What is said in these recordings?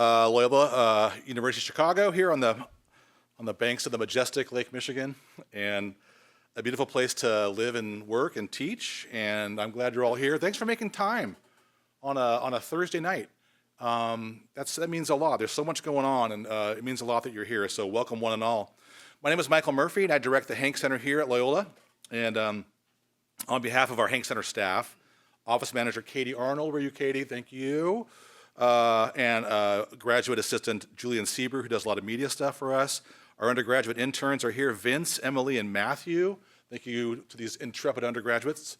Loyola University of Chicago here on the banks of the majestic Lake Michigan, and a beautiful place to live and work and teach. And I'm glad you're all here. Thanks for making time on a Thursday night. That means a lot. There's so much going on, and it means a lot that you're here. So welcome, one and all. My name is Michael Murphy, and I direct the Hank Center here at Loyola. And on behalf of our Hank Center staff, Office Manager Katie Arnold, where are you, Katie? Thank you. And graduate assistant Julian Sieber, who does a lot of media stuff for us. Our undergraduate interns are here, Vince, Emily, and Matthew. Thank you to these intrepid undergraduates.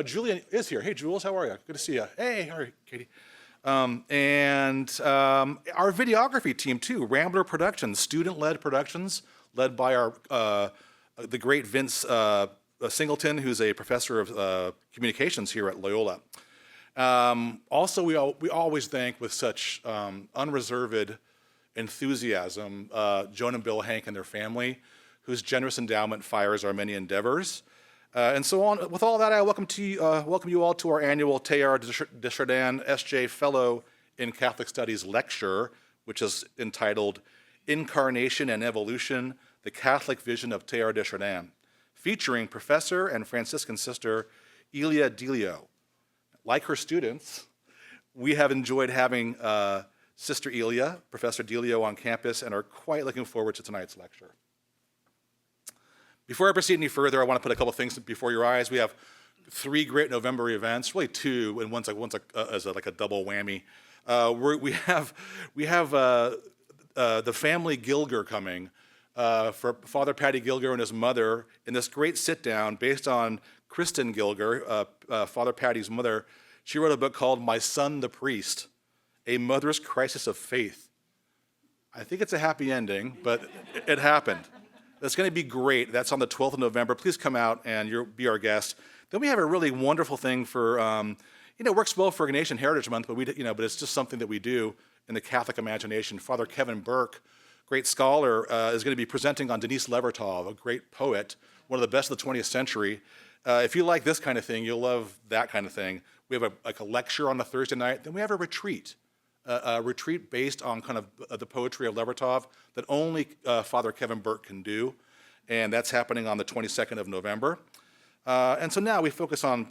Julian is here. Hey, Jules, how are you? Good to see you. Hey, how are you, Katie? And our videography team, too, Rambler Productions, student-led productions, led by the great Vince Singleton, who's a professor of communications here at Loyola. Also, we always thank with such unreserved enthusiasm Joan and Bill Hank and their family, whose generous endowment fires our many endeavors. And so on. With all that, I welcome you all to our annual Teilhard de Chardin S.J. Fellow in Catholic Studies lecture, which is entitled Incarnation and Evolution, the Catholic Vision of Teilhard de Chardin, featuring Professor and Franciscan Sister Ilia Delio. Like her students, we have enjoyed having Sister Ilia, Professor Delio, on campus and are quite looking forward to tonight's lecture. Before I proceed any further, I want to put a couple things before your eyes. We have 3 great November events, really 2, and one's like a double whammy. We have the family Gilger coming for Father Patty Gilger and his mother in this great sit-down based on Kristen Gilger, Father Patty's mother. She wrote a book called My Son the Priest, A Mother's Crisis of Faith. I think it's a happy ending, but it happened. It's going to be great. That's on the 12th of November. Please come out and be our guest. Then we have a really wonderful thing for, it works well for Ignatian Heritage Month, but but it's just something that we do in the Catholic imagination. Father Kevin Burke, great scholar, is going to be presenting on Denise Levertov, a great poet, one of the best of the 20th century. If you like this kind of thing, you'll love that kind of thing. We have a lecture on a Thursday night. Then we have a retreat based on kind of the poetry of Levertov that only Father Kevin Burke can do. And that's happening on the 22nd of November. And so now we focus on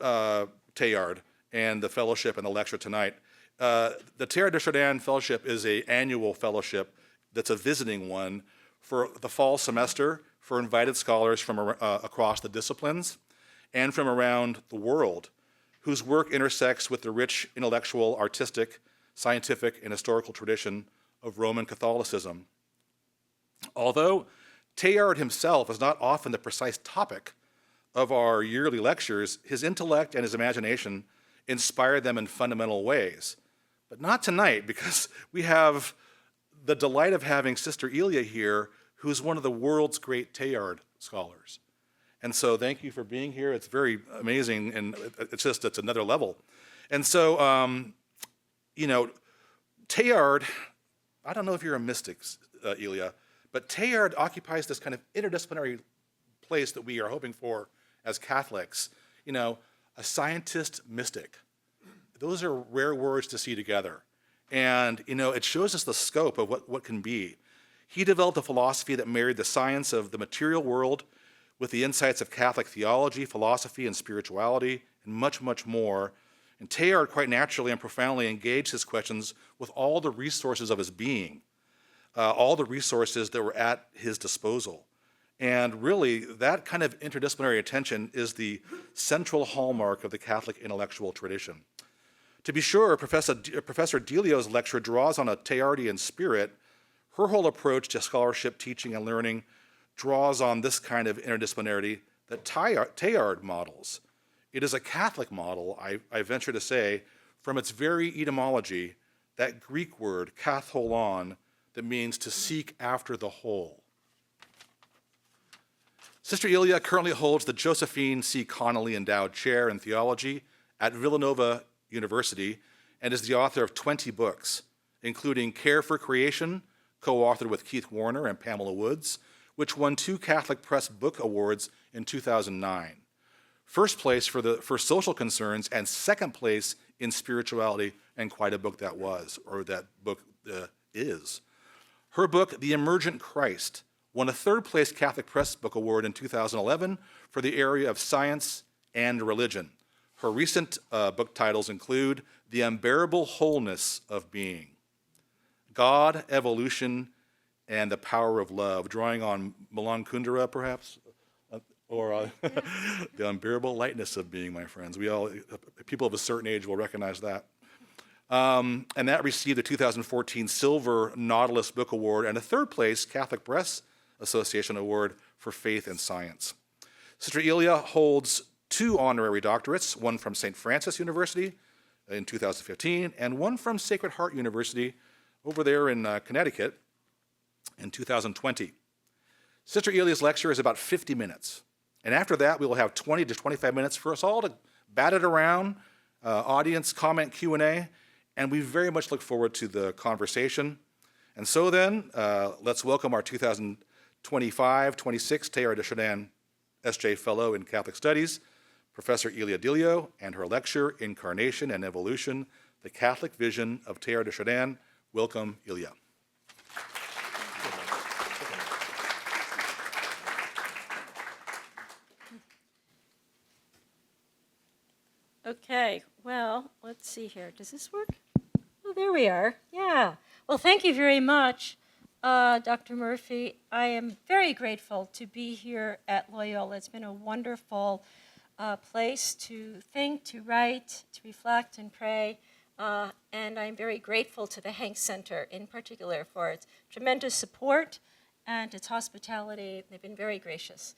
Teilhard and the fellowship and the lecture tonight. The Teilhard de Chardin Fellowship is an annual fellowship that's a visiting one for the fall semester for invited scholars from across the disciplines and from around the world whose work intersects with the rich intellectual, artistic, scientific, and historical tradition of Roman Catholicism. Although Teilhard himself is not often the precise topic of our yearly lectures, his intellect and his imagination inspire them in fundamental ways. But not tonight, because we have the delight of having Sister Ilia here, who's one of the world's great Teilhard scholars. And so thank you for being here. It's very amazing, and it's another level. And so, Teilhard, I don't know if you're a mystic, Ilia, but Teilhard occupies this kind of interdisciplinary place that we are hoping for as Catholics. A scientist mystic. Those are rare words to see together. And, it shows us the scope of what can be. He developed a philosophy that married the science of the material world with the insights of Catholic theology, philosophy, and spirituality, and much, much more. And Teilhard quite naturally and profoundly engaged his questions with all the resources of his being, all the resources that were at his disposal. And really, that kind of interdisciplinary attention is the central hallmark of the Catholic intellectual tradition. To be sure, Professor Delio's lecture draws on a Teilhardian spirit. Her whole approach to scholarship, teaching, and learning draws on this kind of interdisciplinarity that Teilhard models. It is a Catholic model, I venture to say, from its very etymology, that Greek word, katholon, that means to seek after the whole. Sister Ilia currently holds the Josephine C. Connolly Endowed Chair in Theology at Villanova University and is the author of 20 books, including Care for Creation, co-authored with Keith Warner and Pamela Woods, which won 2 Catholic Press Book Awards in 2009. First place for social concerns and second place in spirituality, and quite a book that was, or that book is. Her book, The Emergent Christ, won a third-place Catholic Press Book Award in 2011 for the area of science and religion. Her recent book titles include The Unbearable Wholeness of Being, God, Evolution, and the Power of Love, drawing on Milan Kundera, perhaps, or The Unbearable Lightness of Being, my friends. People of a certain age will recognize that. And that received the 2014 Silver Nautilus Book Award and a third-place Catholic Press Association Award for Faith and Science. Sister Ilia holds 2 honorary doctorates, one from St. Francis University in 2015, and one from Sacred Heart University over there in Connecticut in 2020. Sister Ilia's lecture is about 50 minutes. And after that, we will have 20 to 25 minutes for us all to bat it around, audience comment Q&A, and we very much look forward to the conversation. And so then, let's welcome our 2025-26 Teilhard de Chardin S.J. Fellow in Catholic Studies, Professor Ilia Delio, and her lecture, Incarnation and Evolution, the Catholic Vision of Teilhard de Chardin. Welcome, Ilia. Okay, well, let's see here. Does this work? Oh, there we are. Yeah. Well, thank you very much, Dr. Murphy. I am very grateful to be here at Loyola. It's been a wonderful place to think, to write, to reflect, and pray. And I'm very grateful to the Hanks Center in particular for its tremendous support and its hospitality. They've been very gracious.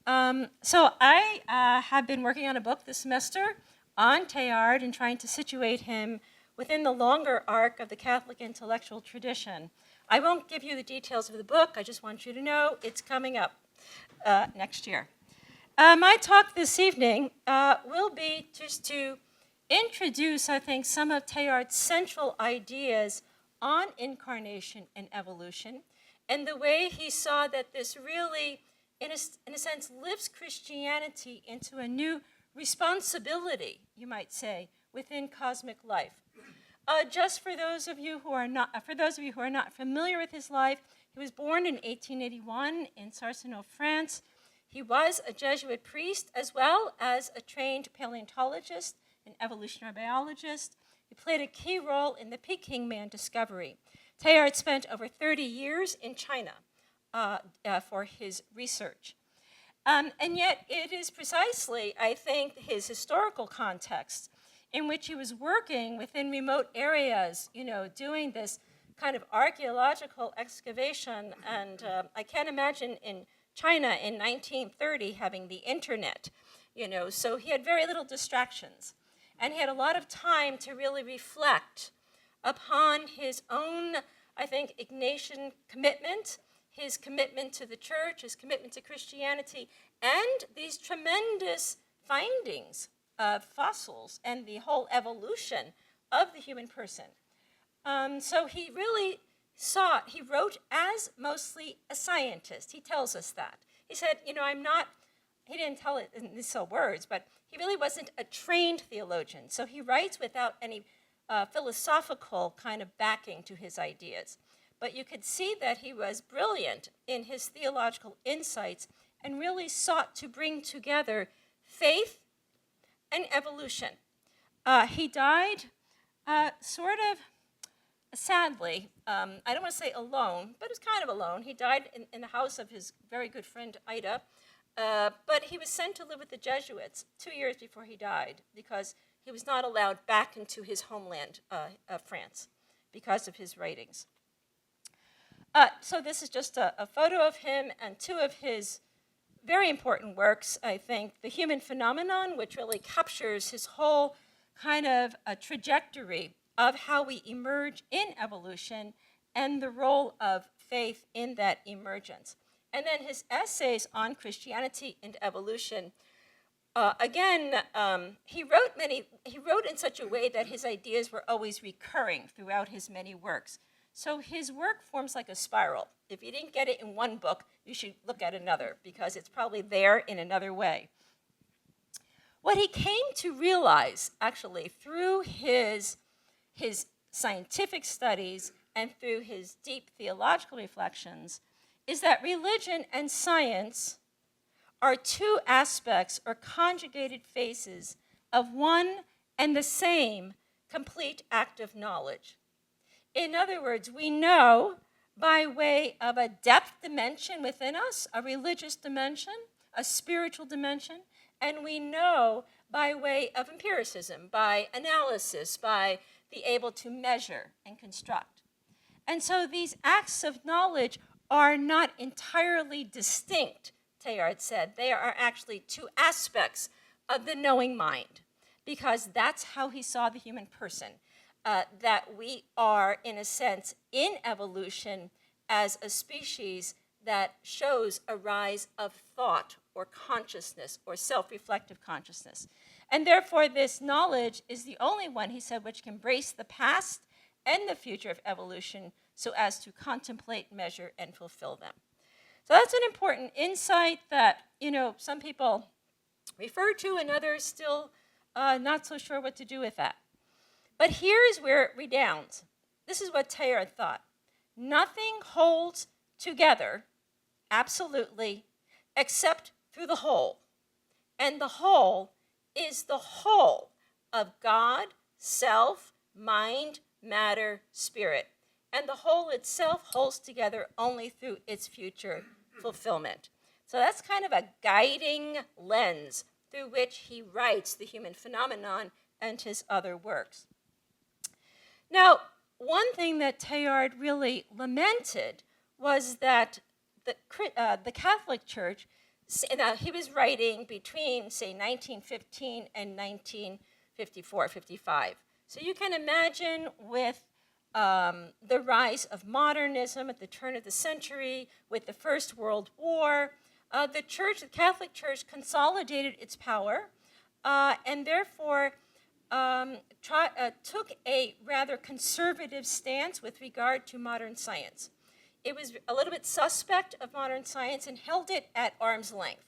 So I have been working on a book this semester on Teilhard and trying to situate him within the longer arc of the Catholic intellectual tradition. I won't give you the details of the book. I just want you to know it's coming up next year. My talk this evening will be just to introduce, I think, some of Teilhard's central ideas on incarnation and evolution, and the way he saw that this really, in a sense, lifts Christianity into a new responsibility, you might say, within cosmic life. Just for those of you who are not familiar with his life, he was born in 1881 in Sarcenot, France. He was a Jesuit priest as well as a trained paleontologist, an evolutionary biologist. He played a key role in the Peking man discovery. Teilhard spent over 30 years in China for his research. And yet it is precisely, I think, his historical context in which he was working within remote areas, doing this kind of archaeological excavation. And I can't imagine in China in 1930 having the internet, so he had very little distractions. And he had a lot of time to really reflect upon his own, I think, Ignatian commitment, his commitment to the church, his commitment to Christianity, and these tremendous findings of fossils and the whole evolution of the human person. So he really he wrote as mostly a scientist. He tells us that. He said, he didn't tell it in these words, but he really wasn't a trained theologian. So he writes without any philosophical kind of backing to his ideas. But you could see that he was brilliant in his theological insights and really sought to bring together faith and evolution. He died sort of sadly, I don't want to say alone, but it's kind of alone. He died in the house of his very good friend Ida, but he was sent to live with the Jesuits 2 years before he died because he was not allowed back into his homeland, France, because of his writings. So this is just a photo of him and 2 of his very important works, I think. The Human Phenomenon, which really captures his whole kind of trajectory of how we emerge in evolution and the role of faith in that emergence. And then his essays on Christianity and evolution. He wrote in such a way that his ideas were always recurring throughout his many works. So his work forms like a spiral. If you didn't get it in one book, you should look at another because it's probably there in another way. What he came to realize, actually, through his scientific studies and through his deep theological reflections, is that religion and science are two aspects or conjugated faces of one and the same complete act of knowledge. In other words, we know by way of a depth dimension within us, a religious dimension, a spiritual dimension, and we know by way of empiricism, by analysis, by being able to measure and construct. And so these acts of knowledge are not entirely distinct, Teilhard said. They are actually two aspects of the knowing mind, because that's how he saw the human person, that we are, in a sense, in evolution as a species that shows a rise of thought or consciousness or self-reflective consciousness. And therefore, this knowledge is the only one, he said, which can embrace the past and the future of evolution so as to contemplate, measure, and fulfill them. So that's an important insight that, some people refer to and others still not so sure what to do with that. But here's where it redounds. This is what Teilhard thought. Nothing holds together, absolutely, except through the whole. And the whole is the whole of God, self, mind, matter, spirit. And the whole itself holds together only through its future fulfillment. So that's kind of a guiding lens through which he writes the human phenomenon and his other works. Now, one thing that Teilhard really lamented was that the Catholic Church, he was writing between, say, 1915 and 1954, 55. So you can imagine with the rise of modernism at the turn of the century, with the First World War, the Catholic Church consolidated its power and therefore took a rather conservative stance with regard to modern science. It was a little bit suspect of modern science and held it at arm's length.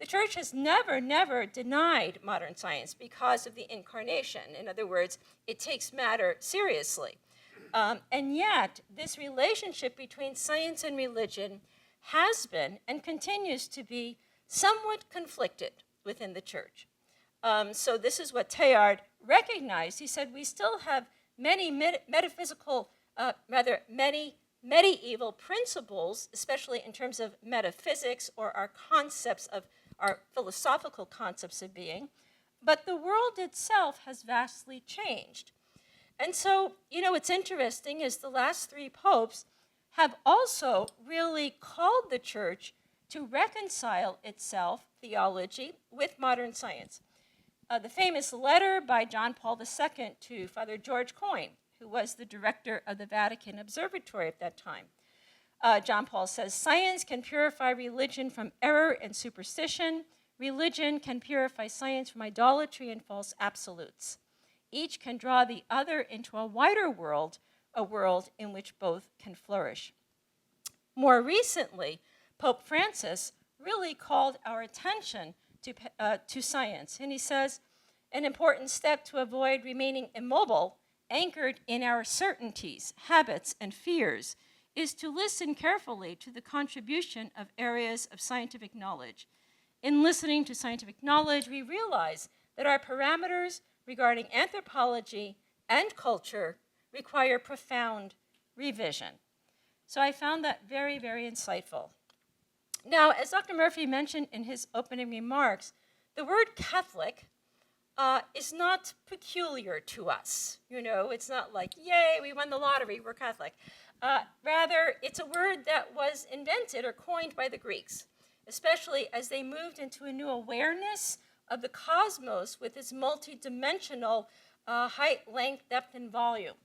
The Church has never denied modern science because of the Incarnation. In other words, it takes matter seriously. And yet, this relationship between science and religion has been and continues to be somewhat conflicted within the Church. So this is what Teilhard recognized. He said, we still have many many medieval principles, especially in terms of metaphysics or our concepts of our philosophical concepts of being, but the world itself has vastly changed. And so, what's interesting is the last three popes have also really called the Church to reconcile itself, theology, with modern science. The famous letter by John Paul II to Father George Coyne, who was the director of the Vatican Observatory at that time. John Paul says, science can purify religion from error and superstition. Religion can purify science from idolatry and false absolutes. Each can draw the other into a wider world, a world in which both can flourish. More recently, Pope Francis really called our attention to science. And he says, an important step to avoid remaining immobile, anchored in our certainties, habits, and fears, is to listen carefully to the contribution of areas of scientific knowledge. In listening to scientific knowledge, we realize that our parameters regarding anthropology and culture require profound revision. So I found that very, very insightful. Now, as Dr. Murphy mentioned in his opening remarks, the word Catholic is not peculiar to us. It's not like, yay, we won the lottery, we're Catholic. Rather, it's a word that was invented or coined by the Greeks, especially as they moved into a new awareness of the cosmos with its multidimensional height, length, depth, and volume.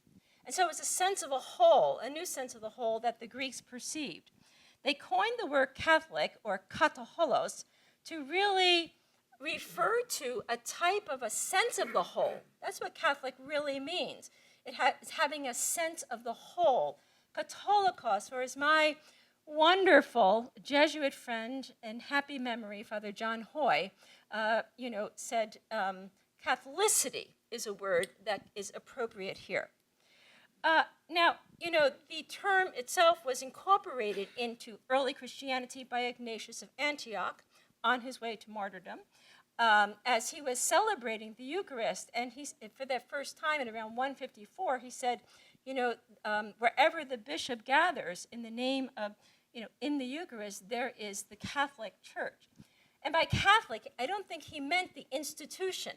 And so it was a sense of a whole, a new sense of the whole that the Greeks perceived. They coined the word Catholic, or kataholos, to really refer to a type of a sense of the whole. That's what Catholic really means. It's having a sense of the whole. Katholikos, or as my wonderful Jesuit friend and happy memory, Father John Hoy, said Catholicity is a word that is appropriate here. Now, the term itself was incorporated into early Christianity by Ignatius of Antioch on his way to martyrdom, as he was celebrating the Eucharist. And for the first time in around 154, he said, wherever the bishop gathers in the name of, in the Eucharist, there is the Catholic Church. And by Catholic, I don't think he meant the institution,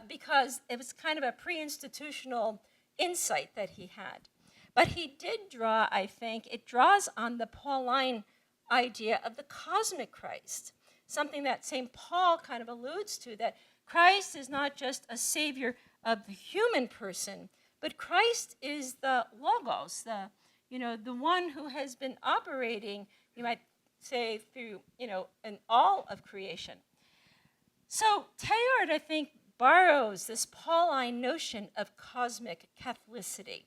because it was kind of a pre-institutional insight that he had. But he did draw, I think, it draws on the Pauline idea of the cosmic Christ, something that St. Paul kind of alludes to, that Christ is not just a savior of the human person, but Christ is the Logos, the one who has been operating, you might say, through, in all of creation. So Teilhard, I think, borrows this Pauline notion of cosmic Catholicity.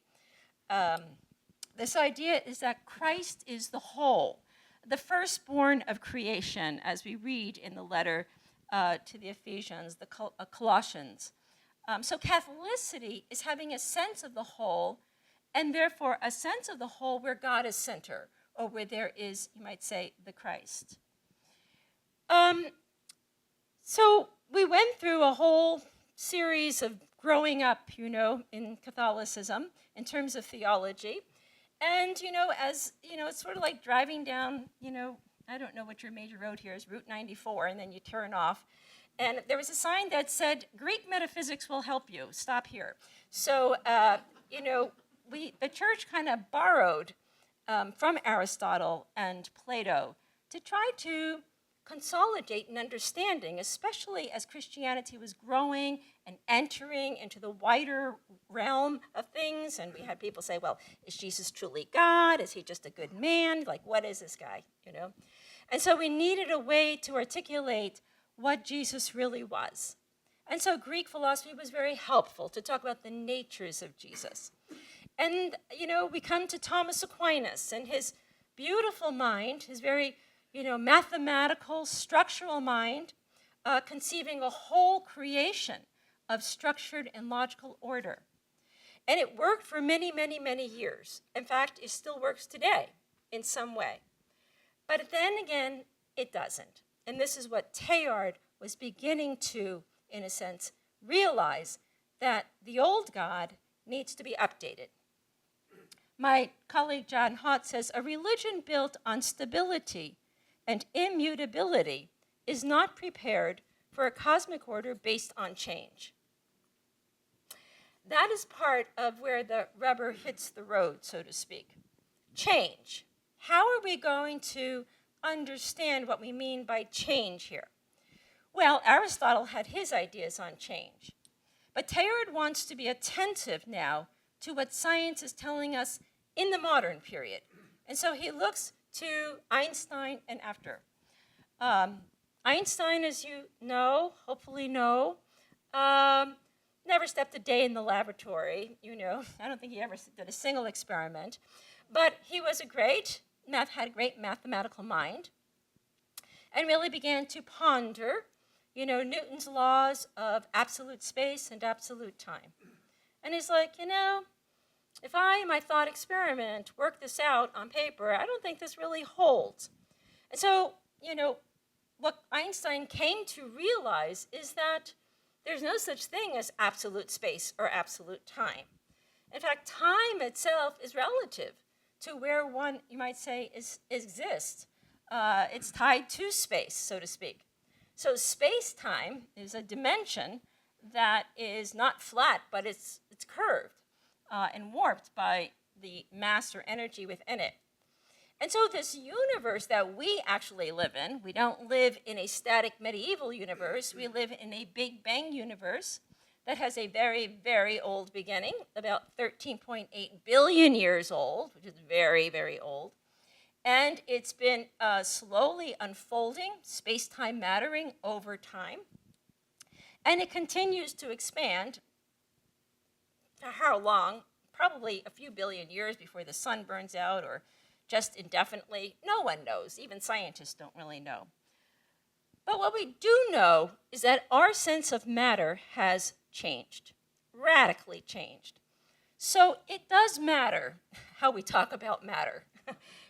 This idea is that Christ is the whole, the firstborn of creation, as we read in the letter to the Ephesians, the Colossians. So Catholicity is having a sense of the whole, and therefore a sense of the whole where God is center, or where there is, you might say, the Christ. So we went through a whole series of growing up, in Catholicism in terms of theology. And, as, it's sort of like driving down, I don't know what your major road here is, Route 94, and then you turn off. And there was a sign that said, Greek metaphysics will help you. Stop here. So, the church kind of borrowed from Aristotle and Plato to try to consolidate an understanding, especially as Christianity was growing and entering into the wider realm of things. And we had people say, well, is Jesus truly God? Is he just a good man? Like, what is this guy, And so we needed a way to articulate what Jesus really was. And so Greek philosophy was very helpful to talk about the natures of Jesus. And, we come to Thomas Aquinas and his beautiful mind, his very, mathematical, structural mind, conceiving a whole creation of structured and logical order. And it worked for many, many, many years. In fact, it still works today in some way. But then again, it doesn't. And this is what Teilhard was beginning to, in a sense, realize, that the old God needs to be updated. My colleague John Hott says, a religion built on stability and immutability is not prepared for a cosmic order based on change. That is part of where the rubber hits the road, so to speak. Change. How are we going to understand what we mean by change here? Well, Aristotle had his ideas on change. But Teilhard wants to be attentive now to what science is telling us in the modern period. And so he looks to Einstein and after. Einstein, as you know, hopefully know, never stepped a day in the laboratory, I don't think he ever did a single experiment. But he was had a great mathematical mind, and really began to ponder, Newton's laws of absolute space and absolute time. And he's like, if I, in my thought experiment, work this out on paper, I don't think this really holds. And so, what Einstein came to realize is that there's no such thing as absolute space or absolute time. In fact, time itself is relative to where one, you might say, exists. It's tied to space, so to speak. So space-time is a dimension that is not flat, but it's curved and warped by the mass or energy within it. And so this universe that we actually live in, we don't live in a static medieval universe, we live in a Big Bang universe that has a very, very old beginning, about 13.8 billion years old, which is very, very old. And it's been slowly unfolding, space-time mattering over time. And it continues to expand. For how long? Probably a few billion years before the sun burns out, or just indefinitely. No one knows. Even scientists don't really know. But what we do know is that our sense of matter has changed, radically changed. So it does matter how we talk about matter.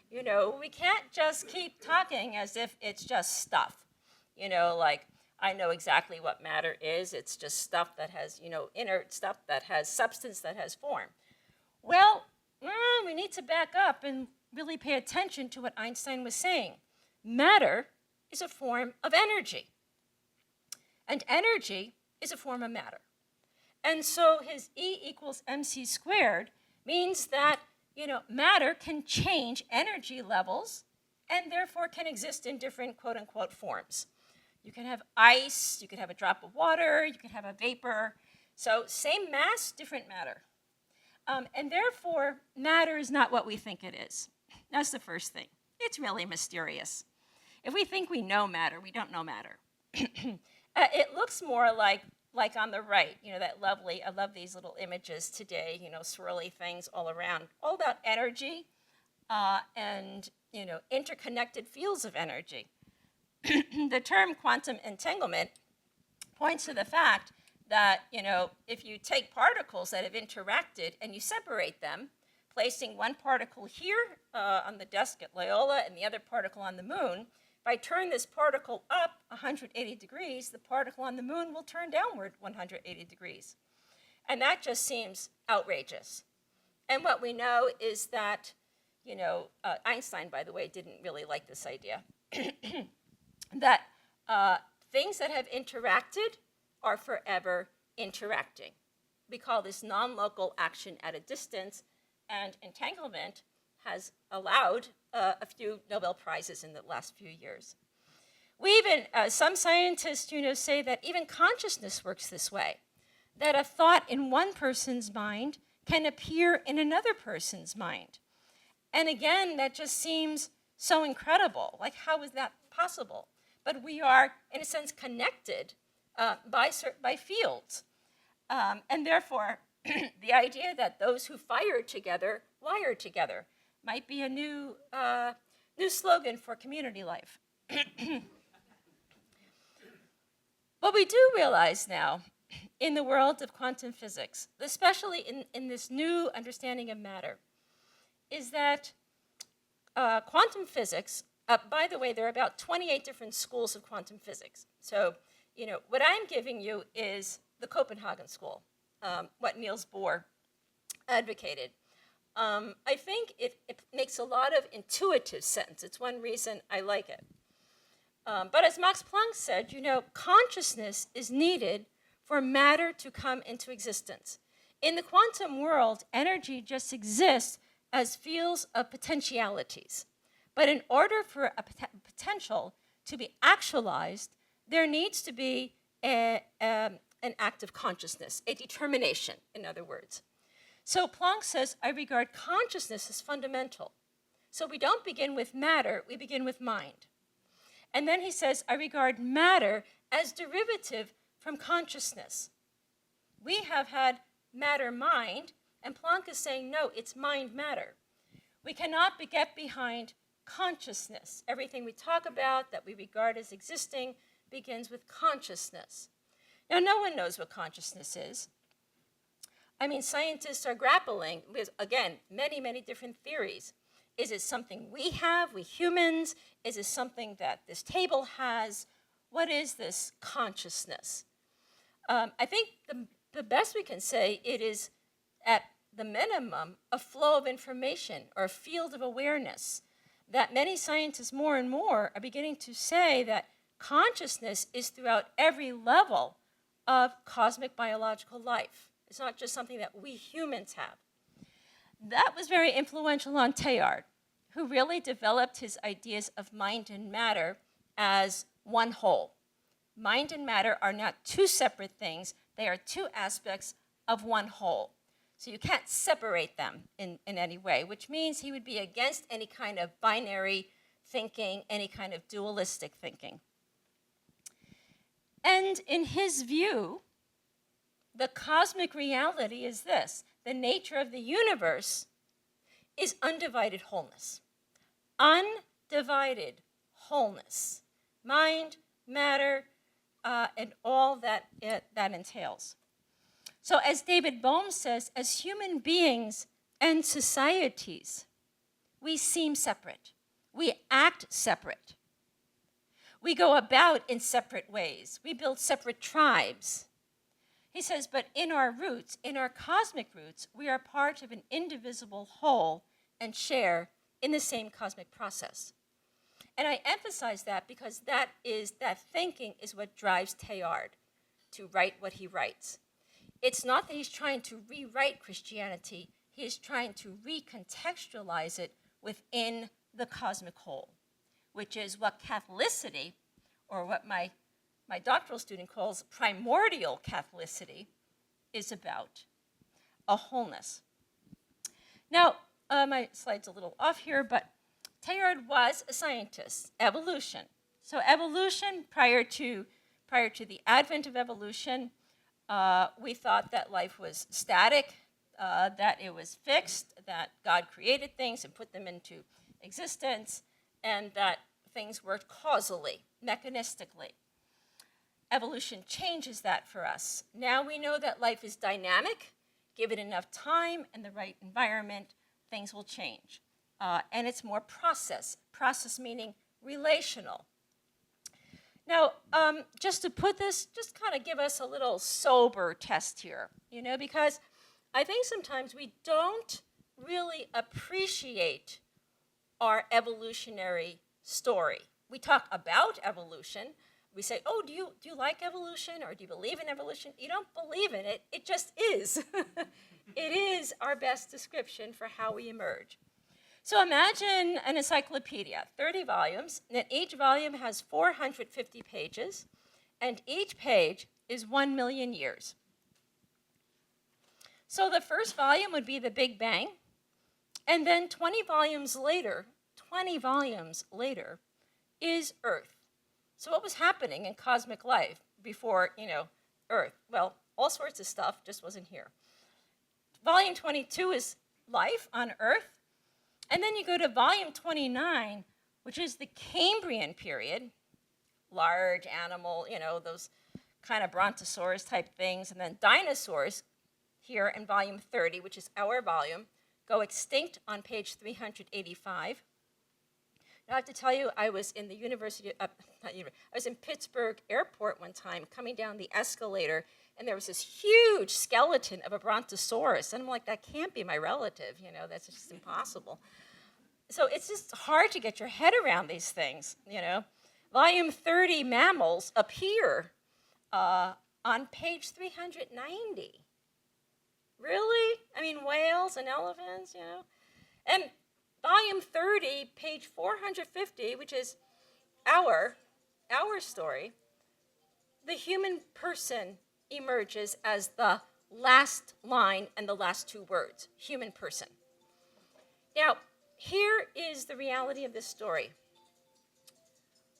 You know, we can't just keep talking as if it's just stuff. You know, like, I know exactly what matter is. It's just stuff that has, you know, inert stuff that has substance that has form. Well, we need to back up and really pay attention to what Einstein was saying. Matter is a form of energy. And energy is a form of matter. And so his E equals mc squared means that, you know, matter can change energy levels and therefore can exist in different quote unquote forms. You can have ice, you can have a drop of water, you can have a vapor. So same mass, different matter. And therefore, matter is not what we think it is. That's the first thing. It's really mysterious. If we think we know matter, we don't know matter. It looks more like on the right, you know, that lovely, I love these little images today, you know, swirly things all around, all about energy and, you know, interconnected fields of energy. The term quantum entanglement points to the fact that, you know, if you take particles that have interacted and you separate them, placing one particle here on the desk at Loyola and the other particle on the moon, if I turn this particle up 180 degrees, the particle on the moon will turn downward 180 degrees. And that just seems outrageous. And what we know is that, you know, Einstein, by the way, didn't really like this idea, that things that have interacted are forever interacting. We call this non-local action at a distance, and entanglement has allowed a few Nobel Prizes in the last few years. We even, some scientists, you know, say that even consciousness works this way, that a thought in one person's mind can appear in another person's mind. And again, that just seems so incredible. Like, how is that possible? But we are, in a sense, connected by fields. And therefore, the idea that those who fire together wire together might be a new slogan for community life. What we do realize now in the world of quantum physics, especially in this new understanding of matter, is that quantum physics, by the way, there are about 28 different schools of quantum physics. So, you know, what I'm giving you is the Copenhagen school, what Niels Bohr advocated. I think it makes a lot of intuitive sense. It's one reason I like it. But as Max Planck said, you know, consciousness is needed for matter to come into existence. In the quantum world, energy just exists as fields of potentialities. But in order for a potential to be actualized, there needs to be an act of consciousness, a determination, in other words. So Planck says, I regard consciousness as fundamental. So we don't begin with matter, we begin with mind. And then he says, I regard matter as derivative from consciousness. We have had matter-mind, and Planck is saying, no, it's mind-matter. We cannot get behind consciousness. Everything we talk about that we regard as existing begins with consciousness. Now, no one knows what consciousness is. I mean, scientists are grappling with, again, many, many different theories. Is it something we have, we humans? Is it something that this table has? What is this consciousness? I think the best we can say it is, at the minimum, a flow of information or a field of awareness that many scientists more and more are beginning to say that consciousness is throughout every level of cosmic biological life. It's not just something that we humans have. That was very influential on Teilhard, who really developed his ideas of mind and matter as one whole. Mind and matter are not two separate things. They are two aspects of one whole. So you can't separate them in any way, which means he would be against any kind of binary thinking, any kind of dualistic thinking. And in his view, the cosmic reality is this: the nature of the universe is undivided wholeness. Undivided wholeness. Mind, matter, and all that that entails. So as David Bohm says, as human beings and societies, we seem separate. We act separate. We go about in separate ways. We build separate tribes. He says, but in our roots, in our cosmic roots, we are part of an indivisible whole and share in the same cosmic process. And I emphasize that because that thinking is what drives Teilhard to write what he writes. It's not that he's trying to rewrite Christianity, he is trying to recontextualize it within the cosmic whole, which is what Catholicity, or what my doctoral student calls primordial Catholicity, is about, a wholeness. Now, my slide's a little off here, but Teilhard was a scientist, evolution. So evolution, prior to the advent of evolution, we thought that life was static, that it was fixed, that God created things and put them into existence, and that things worked causally, mechanistically. Evolution changes that for us. Now we know that life is dynamic. Give it enough time and the right environment, things will change. And it's more process meaning relational. Now, just to put this, just kind of give us a little sober test here, because I think sometimes we don't really appreciate our evolutionary story. We talk about evolution. We say, oh, do you like evolution, or do you believe in evolution? You don't believe in it. It just is. It is our best description for how we emerge. So imagine an encyclopedia, 30 volumes, and each volume has 450 pages, and each page is 1 million years. So the first volume would be the Big Bang, and then 20 volumes later is Earth. So what was happening in cosmic life before, Earth? Well, all sorts of stuff just wasn't here. Volume 22 is life on Earth. And then you go to volume 29, which is the Cambrian period, large animal, those kind of brontosaurus type things. And then dinosaurs here in volume 30, which is our volume, go extinct on page 385. Now, I have to tell you, I was in I was in Pittsburgh Airport one time, coming down the escalator, and there was this huge skeleton of a brontosaurus. And I'm like, that can't be my relative, that's just impossible. So it's just hard to get your head around these things, Volume 30, mammals, appear on page 390. Really? I mean, whales and elephants, And volume 30, page 450, which is our story, the human person emerges as the last line and the last two words, human person. Now, here is the reality of this story.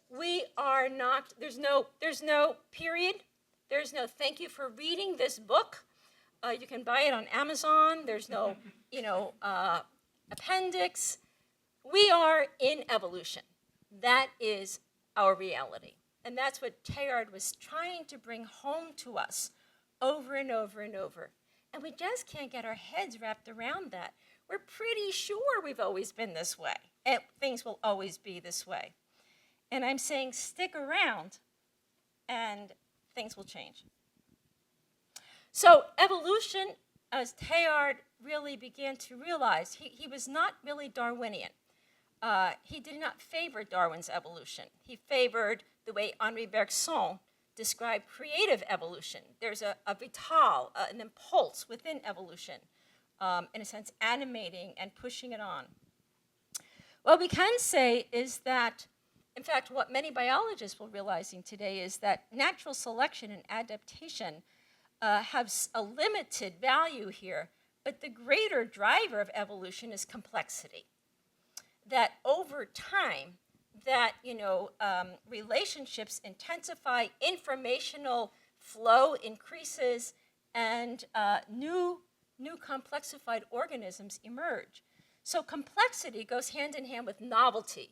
We are not, there's no period, there's no thank you for reading this book. You can buy it on Amazon. There's no, appendix. We are in evolution. That is our reality. And that's what Teilhard was trying to bring home to us over and over and over. And we just can't get our heads wrapped around that. We're pretty sure we've always been this way, and things will always be this way. And I'm saying stick around, and things will change. So evolution, as Teilhard really began to realize, he was not really Darwinian. He did not favor Darwin's evolution. He favored the way Henri Bergson described creative evolution. There's a vital, an impulse within evolution, in a sense, animating and pushing it on. What we can say is that, in fact, what many biologists will realizing today is that natural selection and adaptation have a limited value here, but the greater driver of evolution is complexity. That over time, that relationships intensify, informational flow increases, and new complexified organisms emerge. So complexity goes hand in hand with novelty.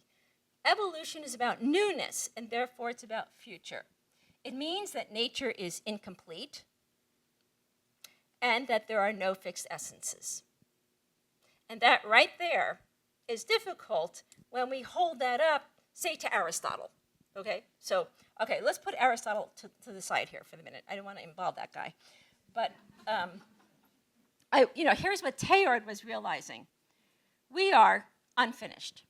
Evolution is about newness, and therefore it's about future. It means that nature is incomplete, and that there are no fixed essences. And that right there is difficult when we hold that up, say, to Aristotle. Okay? So, okay, let's put Aristotle to the side here for the minute. I don't want to involve that guy. But, here's what Teilhard was realizing. We are unfinished.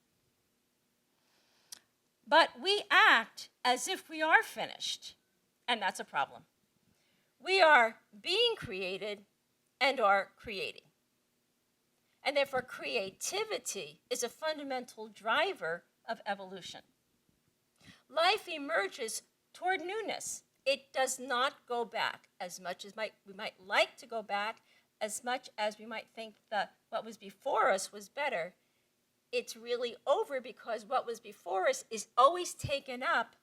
But we act as if we are finished, and that's a problem. We are being created and are creating. And therefore, creativity is a fundamental driver of evolution. Life emerges toward newness. It does not go back as much as we might like to go back, as much as we might think that what was before us was better. It's really over because what was before us is always taken up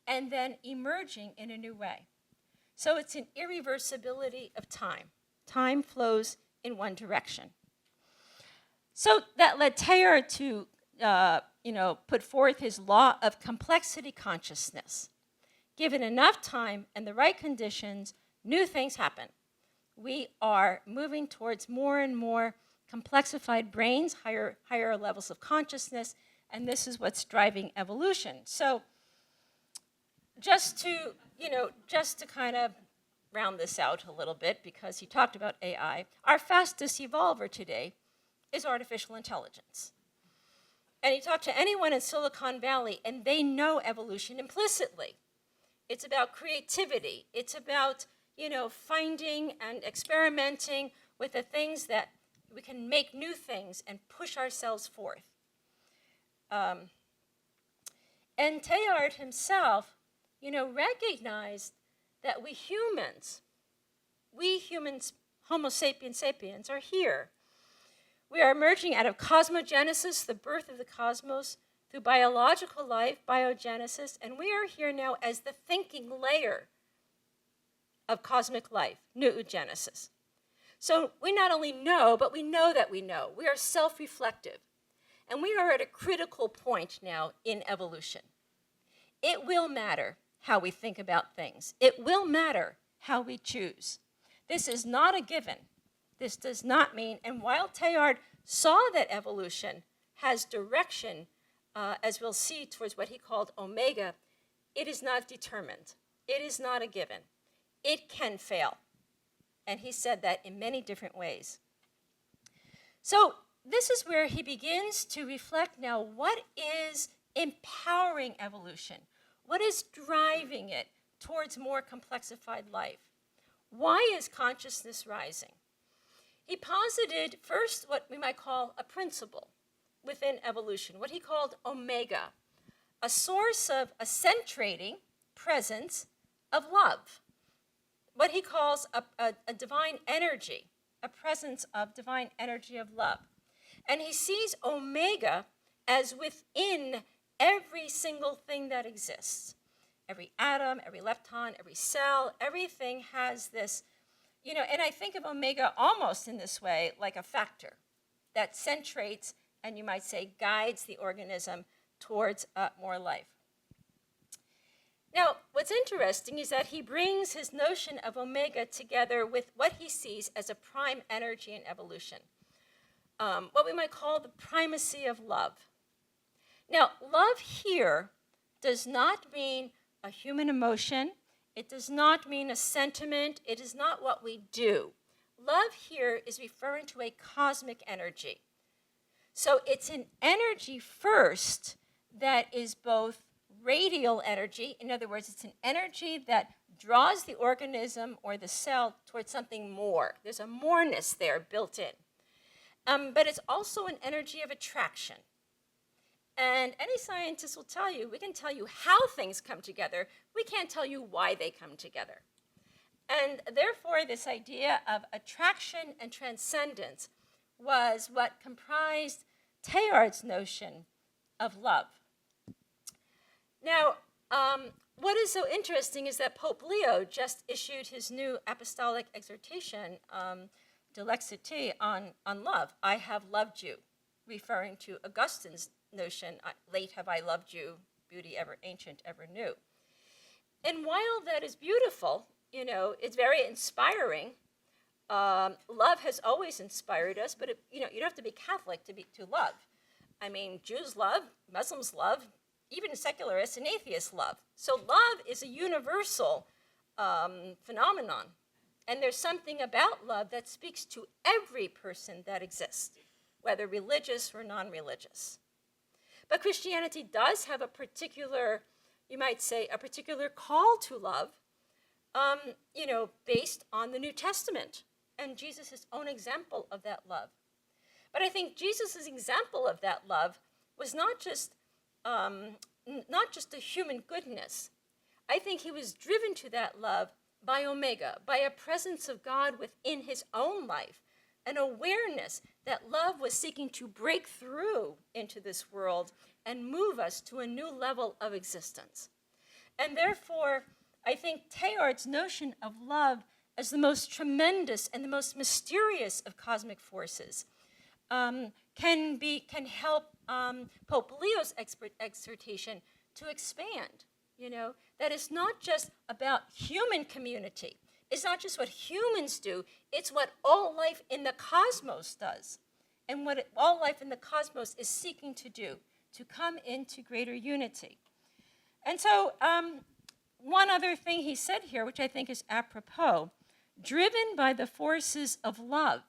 and then emerging in a new way. So it's an irreversibility of time. Time flows in one direction. So that led Teilhard to put forth his law of complexity consciousness. Given enough time and the right conditions, new things happen. We are moving towards more and more complexified brains, higher levels of consciousness, and this is what's driving evolution. So just to kind of round this out a little bit, because he talked about AI, our fastest evolver today is artificial intelligence. And he talked to anyone in Silicon Valley, and they know evolution implicitly. It's about creativity. It's about, finding and experimenting with the things that we can make new things and push ourselves forth. And Teilhard himself, recognized that we humans, Homo sapiens sapiens, are here. We are emerging out of cosmogenesis, the birth of the cosmos, through biological life, biogenesis, and we are here now as the thinking layer of cosmic life, noogenesis. So we not only know, but we know that we know. We are self-reflective, and we are at a critical point now in evolution. It will matter how we think about things. It will matter how we choose. This is not a given. This does not mean, and while Teilhard saw that evolution has direction, as we'll see, towards what he called omega, it is not determined. It is not a given. It can fail. And he said that in many different ways. So this is where he begins to reflect now, what is empowering evolution? What is driving it towards more complexified life? Why is consciousness rising? He posited first what we might call a principle within evolution, what he called omega, a source of a centrating presence of love, what he calls a divine energy, a presence of divine energy of love. And he sees omega as within every single thing that exists. Every atom, every lepton, every cell, everything has this, and I think of omega almost in this way, like a factor that centrates and you might say guides the organism towards more life. Now, what's interesting is that he brings his notion of omega together with what he sees as a prime energy in evolution, what we might call the primacy of love. Now, love here does not mean a human emotion. It does not mean a sentiment. It is not what we do. Love here is referring to a cosmic energy. So it's an energy first that is both radial energy. In other words, it's an energy that draws the organism or the cell towards something more. There's a moreness there built in. But it's also an energy of attraction. And any scientist will tell you, we can tell you how things come together. We can't tell you why they come together. And therefore, this idea of attraction and transcendence was what comprised Teilhard's notion of love. Now, what is so interesting is that Pope Leo just issued his new apostolic exhortation, De Lexite, on love. I have loved you, referring to Augustine's notion, late have I loved you, beauty ever ancient, ever new. And while that is beautiful, it's very inspiring, Love has always inspired us, but you don't have to be Catholic to love. I mean, Jews love, Muslims love, even secularists and atheists love. So love is a universal phenomenon. And there's something about love that speaks to every person that exists, whether religious or non-religious. But Christianity does have a particular, you might say, a particular call to love, based on the New Testament and Jesus' own example of that love. But I think Jesus' example of that love was not just a human goodness. I think he was driven to that love by Omega, by a presence of God within his own life, an awareness that love was seeking to break through into this world and move us to a new level of existence. And therefore, I think Teilhard's notion of love as the most tremendous and the most mysterious of cosmic forces can help Pope Leo's exhortation to expand. That it's not just about human community. It's not just what humans do. It's what all life in the cosmos does, and what all life in the cosmos is seeking to do, to come into greater unity. And so one other thing he said here, which I think is apropos, driven by the forces of love,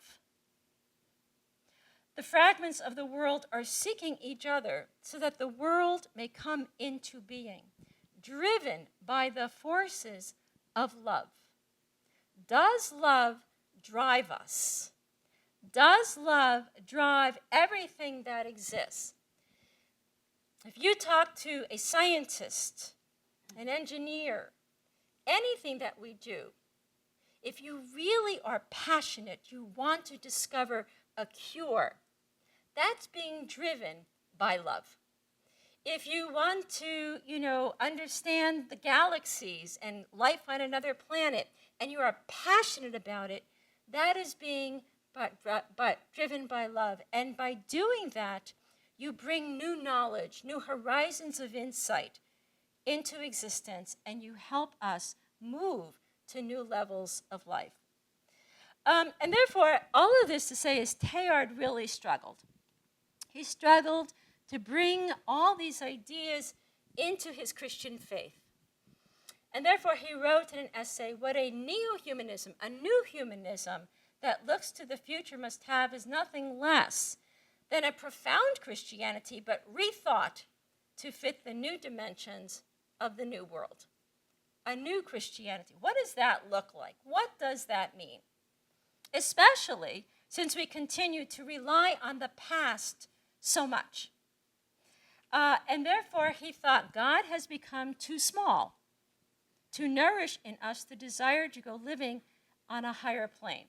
the fragments of the world are seeking each other so that the world may come into being, driven by the forces of love. Does love drive us? Does love drive everything that exists? If you talk to a scientist, an engineer, anything that we do, if you really are passionate, you want to discover a cure, that's being driven by love. If you want to, understand the galaxies and life on another planet, and you are passionate about it, that is being driven by love. And by doing that, you bring new knowledge, new horizons of insight into existence, and you help us move to new levels of life. And therefore, all of this to say is Teilhard really struggled. He struggled to bring all these ideas into his Christian faith. And therefore, he wrote in an essay, what a neo-humanism, a new humanism that looks to the future must have is nothing less than a profound Christianity, but rethought to fit the new dimensions of the new world. A new Christianity. What does that look like? What does that mean? Especially since we continue to rely on the past so much. And therefore, he thought God has become too small to nourish in us the desire to go living on a higher plane.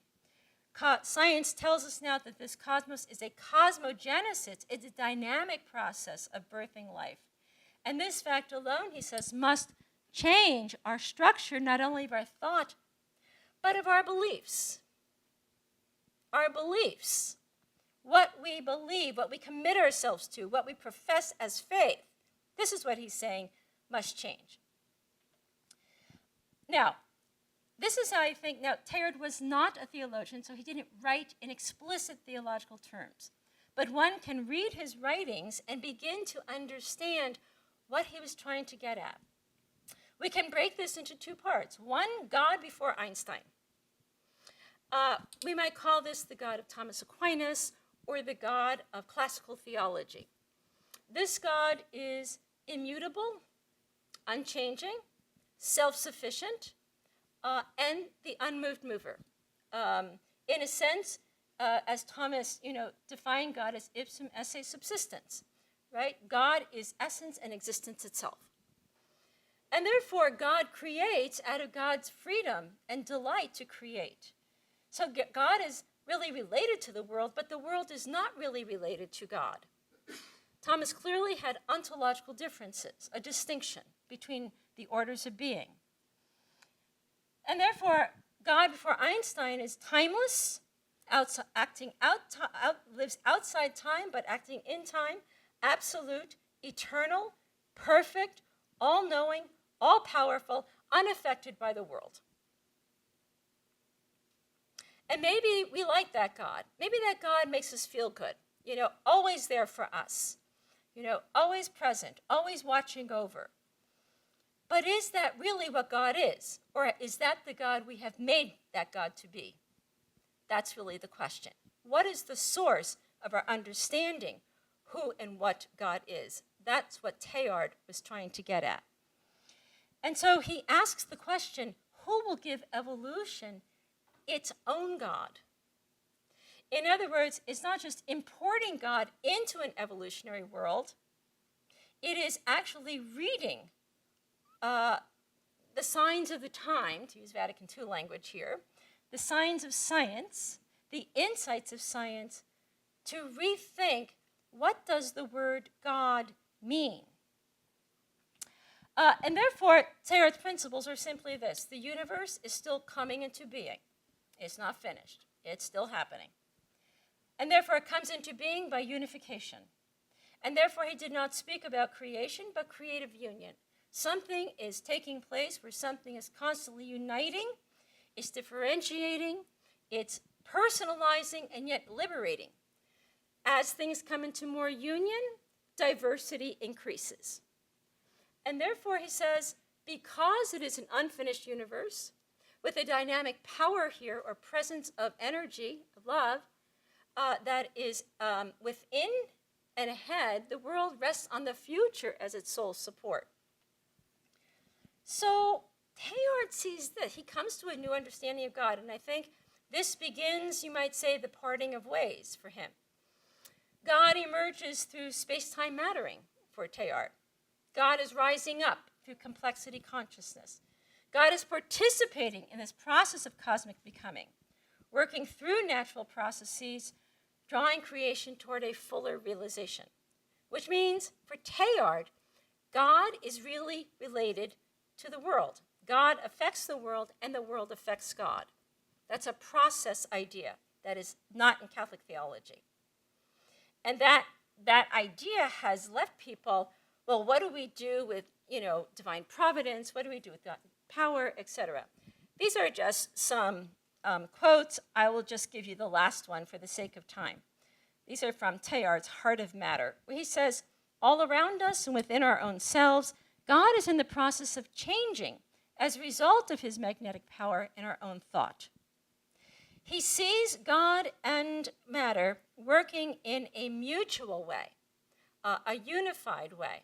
Science tells us now that this cosmos is a cosmogenesis. It's a dynamic process of birthing life. And this fact alone, he says, must change our structure, not only of our thought, but of our beliefs. Our beliefs. What we believe, what we commit ourselves to, what we profess as faith. This is what he's saying must change. Now, this is how I think, now, Teilhard was not a theologian, so he didn't write in explicit theological terms. But one can read his writings and begin to understand what he was trying to get at. We can break this into two parts. One, God before Einstein. We might call this the God of Thomas Aquinas or the God of classical theology. This God is immutable, unchanging, self-sufficient, and the unmoved mover. In a sense, as Thomas, defined God as ipsum esse subsistens, right? God is essence and existence itself. And therefore, God creates out of God's freedom and delight to create. So God is really related to the world, but the world is not really related to God. Thomas clearly had ontological differences, a distinction between the orders of being. And therefore, God before Einstein is timeless, lives outside time, but acting in time, absolute, eternal, perfect, all-knowing, all-powerful, unaffected by the world. And maybe we like that God. Maybe that God makes us feel good, always there for us, always present, always watching over. But is that really what God is? Or is that the God we have made that God to be? That's really the question. What is the source of our understanding who and what God is? That's what Teilhard was trying to get at. And so he asks the question, who will give evolution its own God? In other words, it's not just importing God into an evolutionary world, it is actually reading the signs of the time, to use Vatican II language here, the signs of science, the insights of science, to rethink what does the word God mean. And therefore, Teilhard's principles are simply this. The universe is still coming into being. It's not finished. It's still happening. And therefore, it comes into being by unification. And therefore, he did not speak about creation, but creative union. Something is taking place where something is constantly uniting, it's differentiating, it's personalizing, and yet liberating. As things come into more union, diversity increases. And therefore, he says, because it is an unfinished universe, with a dynamic power here, or presence of energy, of love, that is within and ahead, the world rests on the future as its sole support. So Teilhard sees this. He comes to a new understanding of God, and I think this begins, you might say, the parting of ways for him. God emerges through space-time mattering for Teilhard. God is rising up through complexity consciousness. God is participating in this process of cosmic becoming, working through natural processes, drawing creation toward a fuller realization, which means for Teilhard, God is really related to the world. God affects the world, and the world affects God. That's a process idea that is not in Catholic theology. And that idea has left people, well, what do we do with, divine providence? What do we do with God, power, etc.? These are just some quotes. I will just give you the last one for the sake of time. These are from Teilhard's Heart of Matter, where he says, all around us and within our own selves, God is in the process of changing as a result of his magnetic power in our own thought. He sees God and matter working in a mutual way, a unified way.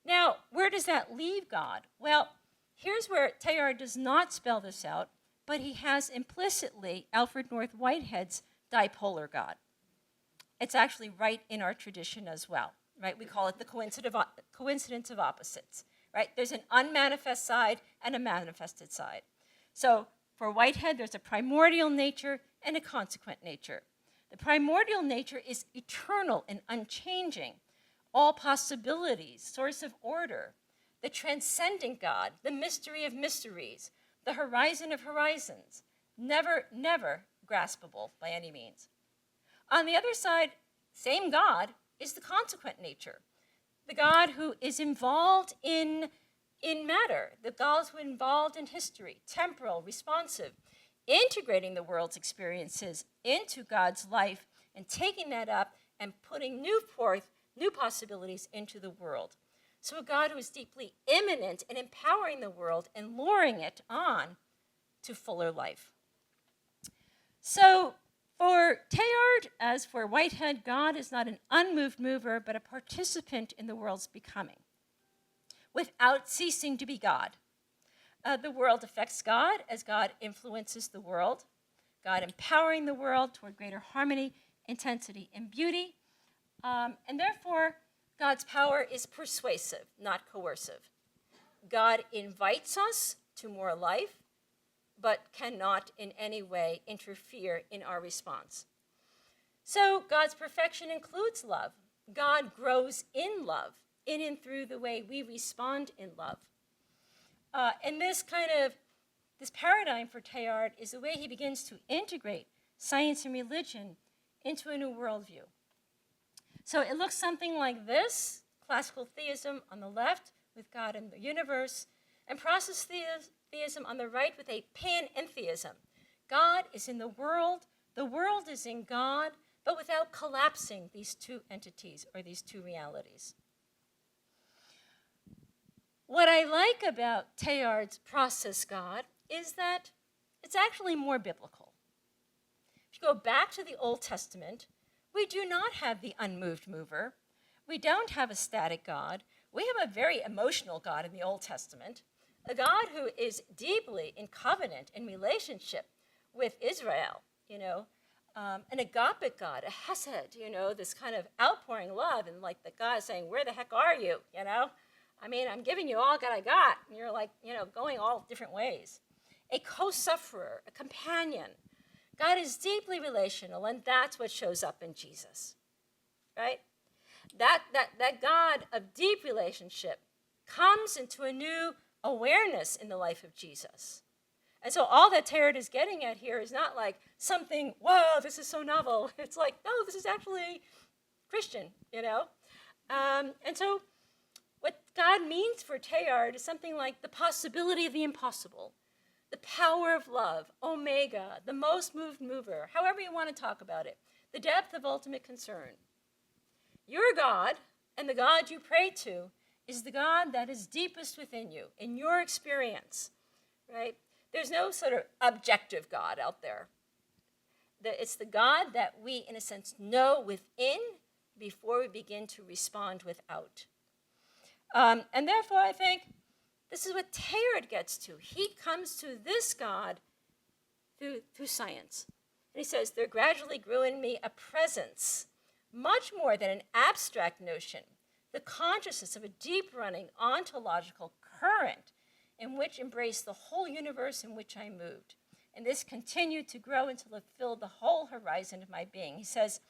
Now, where does that leave God? Well, here's where Teilhard does not spell this out, but he has implicitly Alfred North Whitehead's dipolar God. It's actually right in our tradition as well, right? We call it the coincidence of opposites, right? There's an unmanifest side and a manifested side. So for Whitehead, there's a primordial nature and a consequent nature. The primordial nature is eternal and unchanging, all possibilities, source of order, the transcendent God, the mystery of mysteries, the horizon of horizons, never, never graspable by any means. On the other side, same God is the consequent nature, the God who is involved in matter, the God who is involved in history, temporal, responsive, integrating the world's experiences into God's life and taking that up and putting new possibilities into the world. So a God who is deeply immanent and empowering the world and luring it on to fuller life. So for Teilhard, as for Whitehead, God is not an unmoved mover, but a participant in the world's becoming, without ceasing to be God. The world affects God as God influences the world, God empowering the world toward greater harmony, intensity, and beauty. And therefore, God's power is persuasive, not coercive. God invites us to more life, but cannot in any way interfere in our response. So God's perfection includes love. God grows in love, in and through the way we respond in love. And this paradigm for Teilhard is the way he begins to integrate science and religion into a new worldview. So it looks something like this: classical theism on the left with God and the universe, and process theism on the right with a panentheism, God is in the world is in God, but without collapsing these two entities or these two realities. What I like about Teilhard's process God is that it's actually more biblical. If you go back to the Old Testament, we do not have the unmoved mover. We don't have a static God. We have a very emotional God in the Old Testament, a God who is deeply in covenant, in relationship with Israel, an agapic God, a hesed, this kind of outpouring love, and like the God saying, where the heck are you, I'm giving you all that I got, and you're like, going all different ways. A co-sufferer, a companion. God is deeply relational, and that's what shows up in Jesus, right? That God of deep relationship comes into a new awareness in the life of Jesus. And so all that Teilhard is getting at here is not like something, whoa, this is so novel. It's like, no, this is actually Christian, And so what God means for Teilhard is something like the possibility of the impossible, the power of love, omega, the most moved mover, however you want to talk about it, the depth of ultimate concern. Your God, and the God you pray to, is the God that is deepest within you, in your experience, right? There's no sort of objective God out there. It's the God that we, in a sense, know within before we begin to respond without. And therefore, I think this is what Teilhard gets to. He comes to this God through science. And he says, there gradually grew in me a presence, much more than an abstract notion, the consciousness of a deep-running ontological current in which embraced the whole universe in which I moved. And this continued to grow until it filled the whole horizon of my being. He says,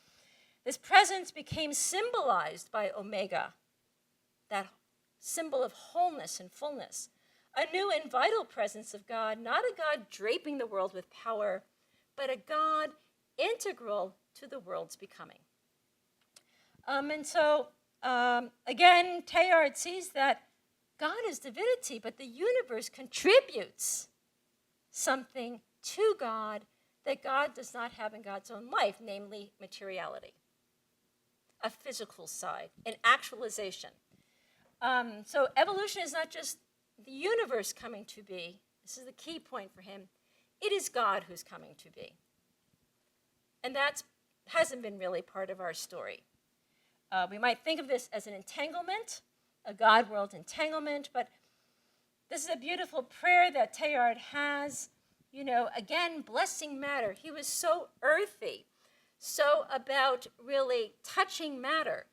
this presence became symbolized by omega, that symbol of wholeness and fullness, a new and vital presence of God, not a God draping the world with power, but a God integral to the world's becoming. Again, Teilhard sees that God is divinity, but the universe contributes something to God that God does not have in God's own life, namely materiality, a physical side, an actualization. So evolution is not just the universe coming to be. This is the key point for him. It is God who's coming to be. And that hasn't been really part of our story. We might think of this as an entanglement, a God-world entanglement, but this is a beautiful prayer that Teilhard has, again, blessing matter. He was so earthy, so about really touching matter.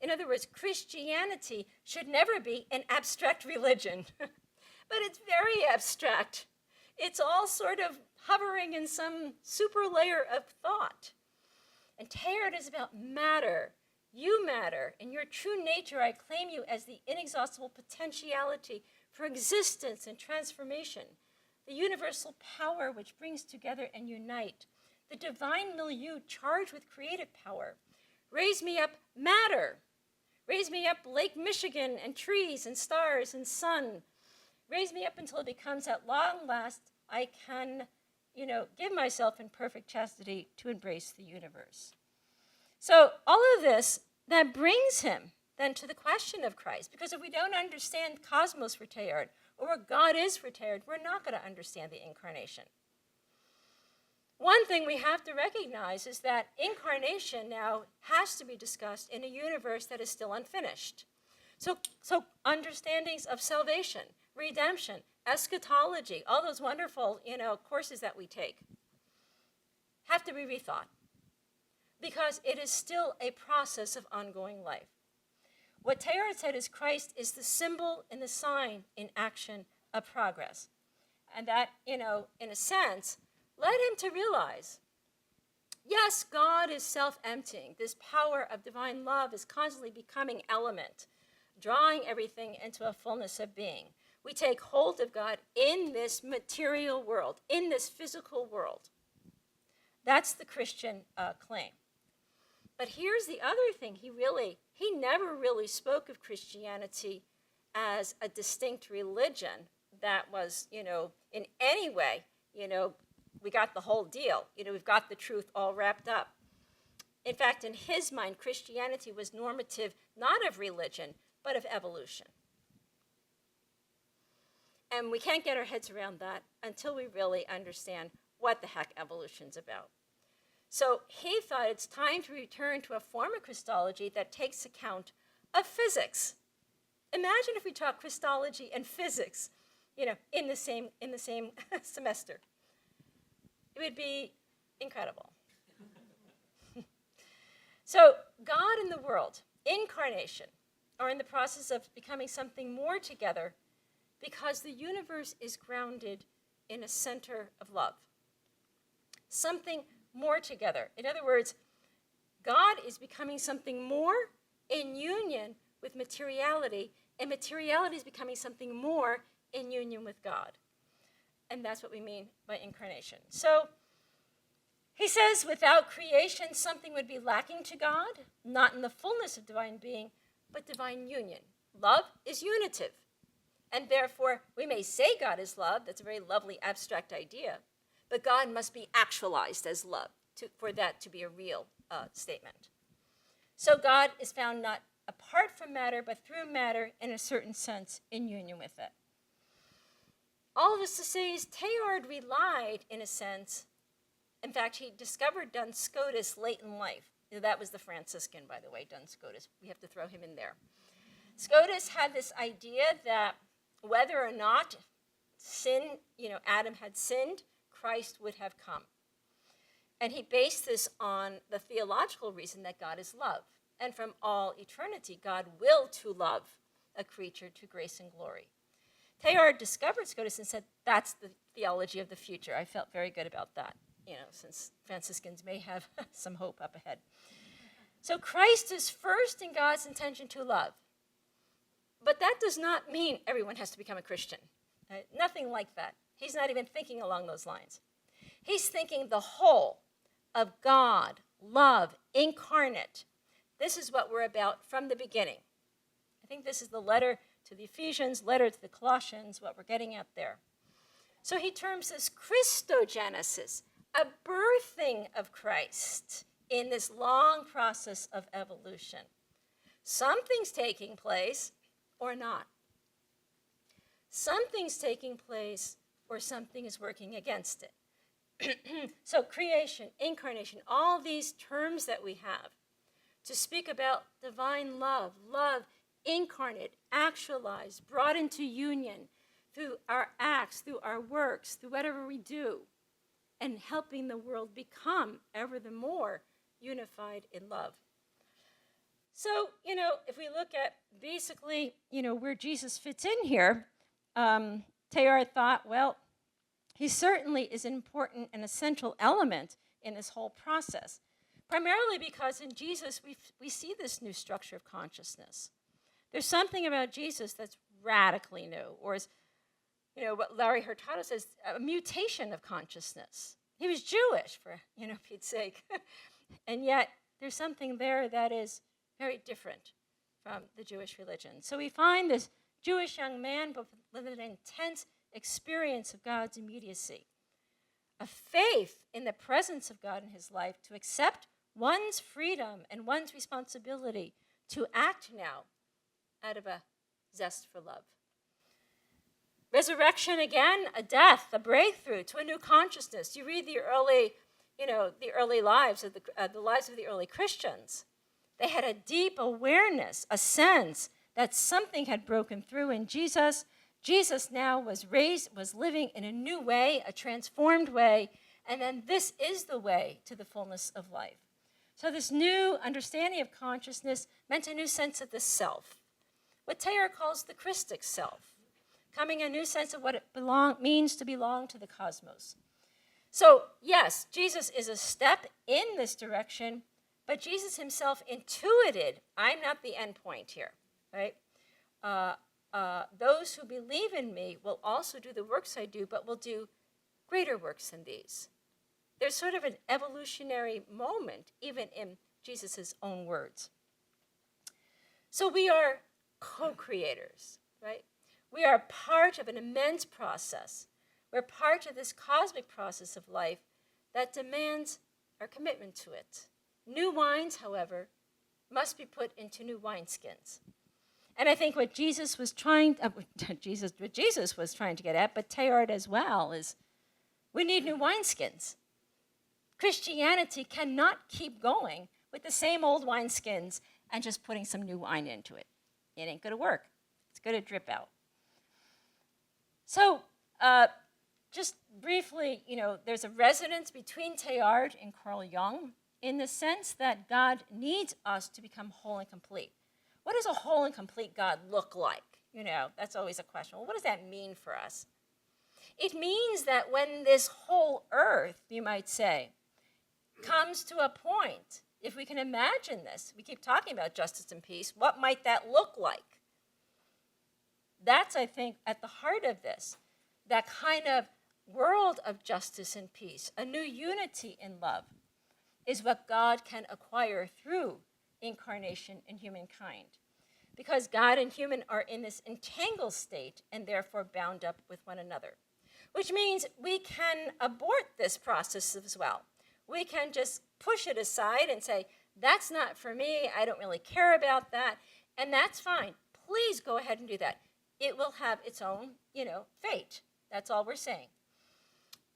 In other words, Christianity should never be an abstract religion, but it's very abstract. It's all sort of hovering in some super layer of thought. And Teilhard is about matter. You matter. In your true nature, I claim you as the inexhaustible potentiality for existence and transformation, the universal power which brings together and unite, the divine milieu charged with creative power. Raise me up matter. Raise me up Lake Michigan and trees and stars and sun. Raise me up until it becomes at long last I can, give myself in perfect chastity to embrace the universe. So all of this, that brings him then to the question of Christ. Because if we don't understand cosmos for Teilhard, or what God is for Teilhard, we're not going to understand the incarnation. One thing we have to recognize is that incarnation now has to be discussed in a universe that is still unfinished. So understandings of salvation, redemption, eschatology, all those wonderful, courses that we take have to be rethought because it is still a process of ongoing life. What Teilhard said is Christ is the symbol and the sign in action of progress. And that, in a sense, led him to realize, yes, God is self-emptying. This power of divine love is constantly becoming element, drawing everything into a fullness of being. We take hold of God in this material world, in this physical world. That's the Christian claim. But here's the other thing. He never really spoke of Christianity as a distinct religion that was, in any way, we got the whole deal. We've got the truth all wrapped up. In fact, in his mind, Christianity was normative not of religion, but of evolution. And we can't get our heads around that until we really understand what the heck evolution's about. So he thought it's time to return to a form of Christology that takes account of physics. Imagine if we taught Christology and physics, in the same semester. It would be incredible. So God and the world, incarnation, are in the process of becoming something more together because the universe is grounded in a center of love. Something more together. In other words, God is becoming something more in union with materiality, and materiality is becoming something more in union with God. And that's what we mean by incarnation. So he says without creation, something would be lacking to God, not in the fullness of divine being, but divine union. Love is unitive. And therefore, we may say God is love. That's a very lovely abstract idea. But God must be actualized as love for that to be a real statement. So God is found not apart from matter, but through matter, in a certain sense, in union with it. All of this to say is Teilhard relied, in a sense, in fact, he discovered Duns Scotus late in life. That was the Franciscan, by the way, Duns Scotus. We have to throw him in there. Scotus had this idea that whether or not Adam had sinned, Christ would have come. And he based this on the theological reason that God is love. And from all eternity, God will to love a creature to grace and glory. Teilhard discovered Scotus and said, that's the theology of the future. I felt very good about that, since Franciscans may have some hope up ahead. So Christ is first in God's intention to love. But that does not mean everyone has to become a Christian. Nothing like that. He's not even thinking along those lines. He's thinking the whole of God, love, incarnate. This is what we're about from the beginning. I think this is the letter to the Ephesians, letter to the Colossians, what we're getting at there. So he terms this Christogenesis, a birthing of Christ in this long process of evolution. Something's taking place or not. Something's taking place or something is working against it. So creation, incarnation, all these terms that we have to speak about divine love, love incarnate, actualized, brought into union through our acts, through our works, through whatever we do, and helping the world become ever the more unified in love. So, if we look at basically, where Jesus fits in here, Teilhard thought, well, he certainly is an important and essential element in this whole process, primarily because in Jesus we see this new structure of consciousness. There's something about Jesus that's radically new, or as what Larry Hurtado says, a mutation of consciousness. He was Jewish, for Pete's sake, and yet there's something there that is very different from the Jewish religion. So we find this Jewish young man with an intense experience of God's immediacy, a faith in the presence of God in his life to accept one's freedom and one's responsibility to act now out of a zest for love. Resurrection again, a death, a breakthrough to a new consciousness. You read the early lives of the lives of the early Christians. They had a deep awareness, a sense that something had broken through in Jesus. Jesus now was living in a new way, a transformed way, and then this is the way to the fullness of life. So this new understanding of consciousness meant a new sense of the self, what Teilhard calls the Christic self, coming a new sense of what it means to belong to the cosmos. So yes, Jesus is a step in this direction, but Jesus himself intuited, I'm not the end point here, right? Those who believe in me will also do the works I do, but will do greater works than these. There's sort of an evolutionary moment, even in Jesus' own words. So we are co-creators, right? We are part of an immense process We're part of this cosmic process of life that demands our commitment to it. New wines, however, must be put into new wineskins. And I think what Jesus was trying to get at, but Teilhard as well, is we need new wineskins. Christianity cannot keep going with the same old wineskins and just putting some new wine into it. It ain't going to work. It's going to drip out. So, just briefly, there's a resonance between Teilhard and Carl Jung in the sense that God needs us to become whole and complete. What does a whole and complete God look like? That's always a question. Well, what does that mean for us? It means that when this whole earth, you might say, comes to a point, if we can imagine this, we keep talking about justice and peace, what might that look like? That's, I think, at the heart of this, that kind of world of justice and peace, a new unity in love, is what God can acquire through incarnation in humankind. Because God and human are in this entangled state and therefore bound up with one another. Which means we can abort this process as well. We can just push it aside and say, that's not for me, I don't really care about that, and that's fine. Please go ahead and do that. It will have its own, fate. That's all we're saying.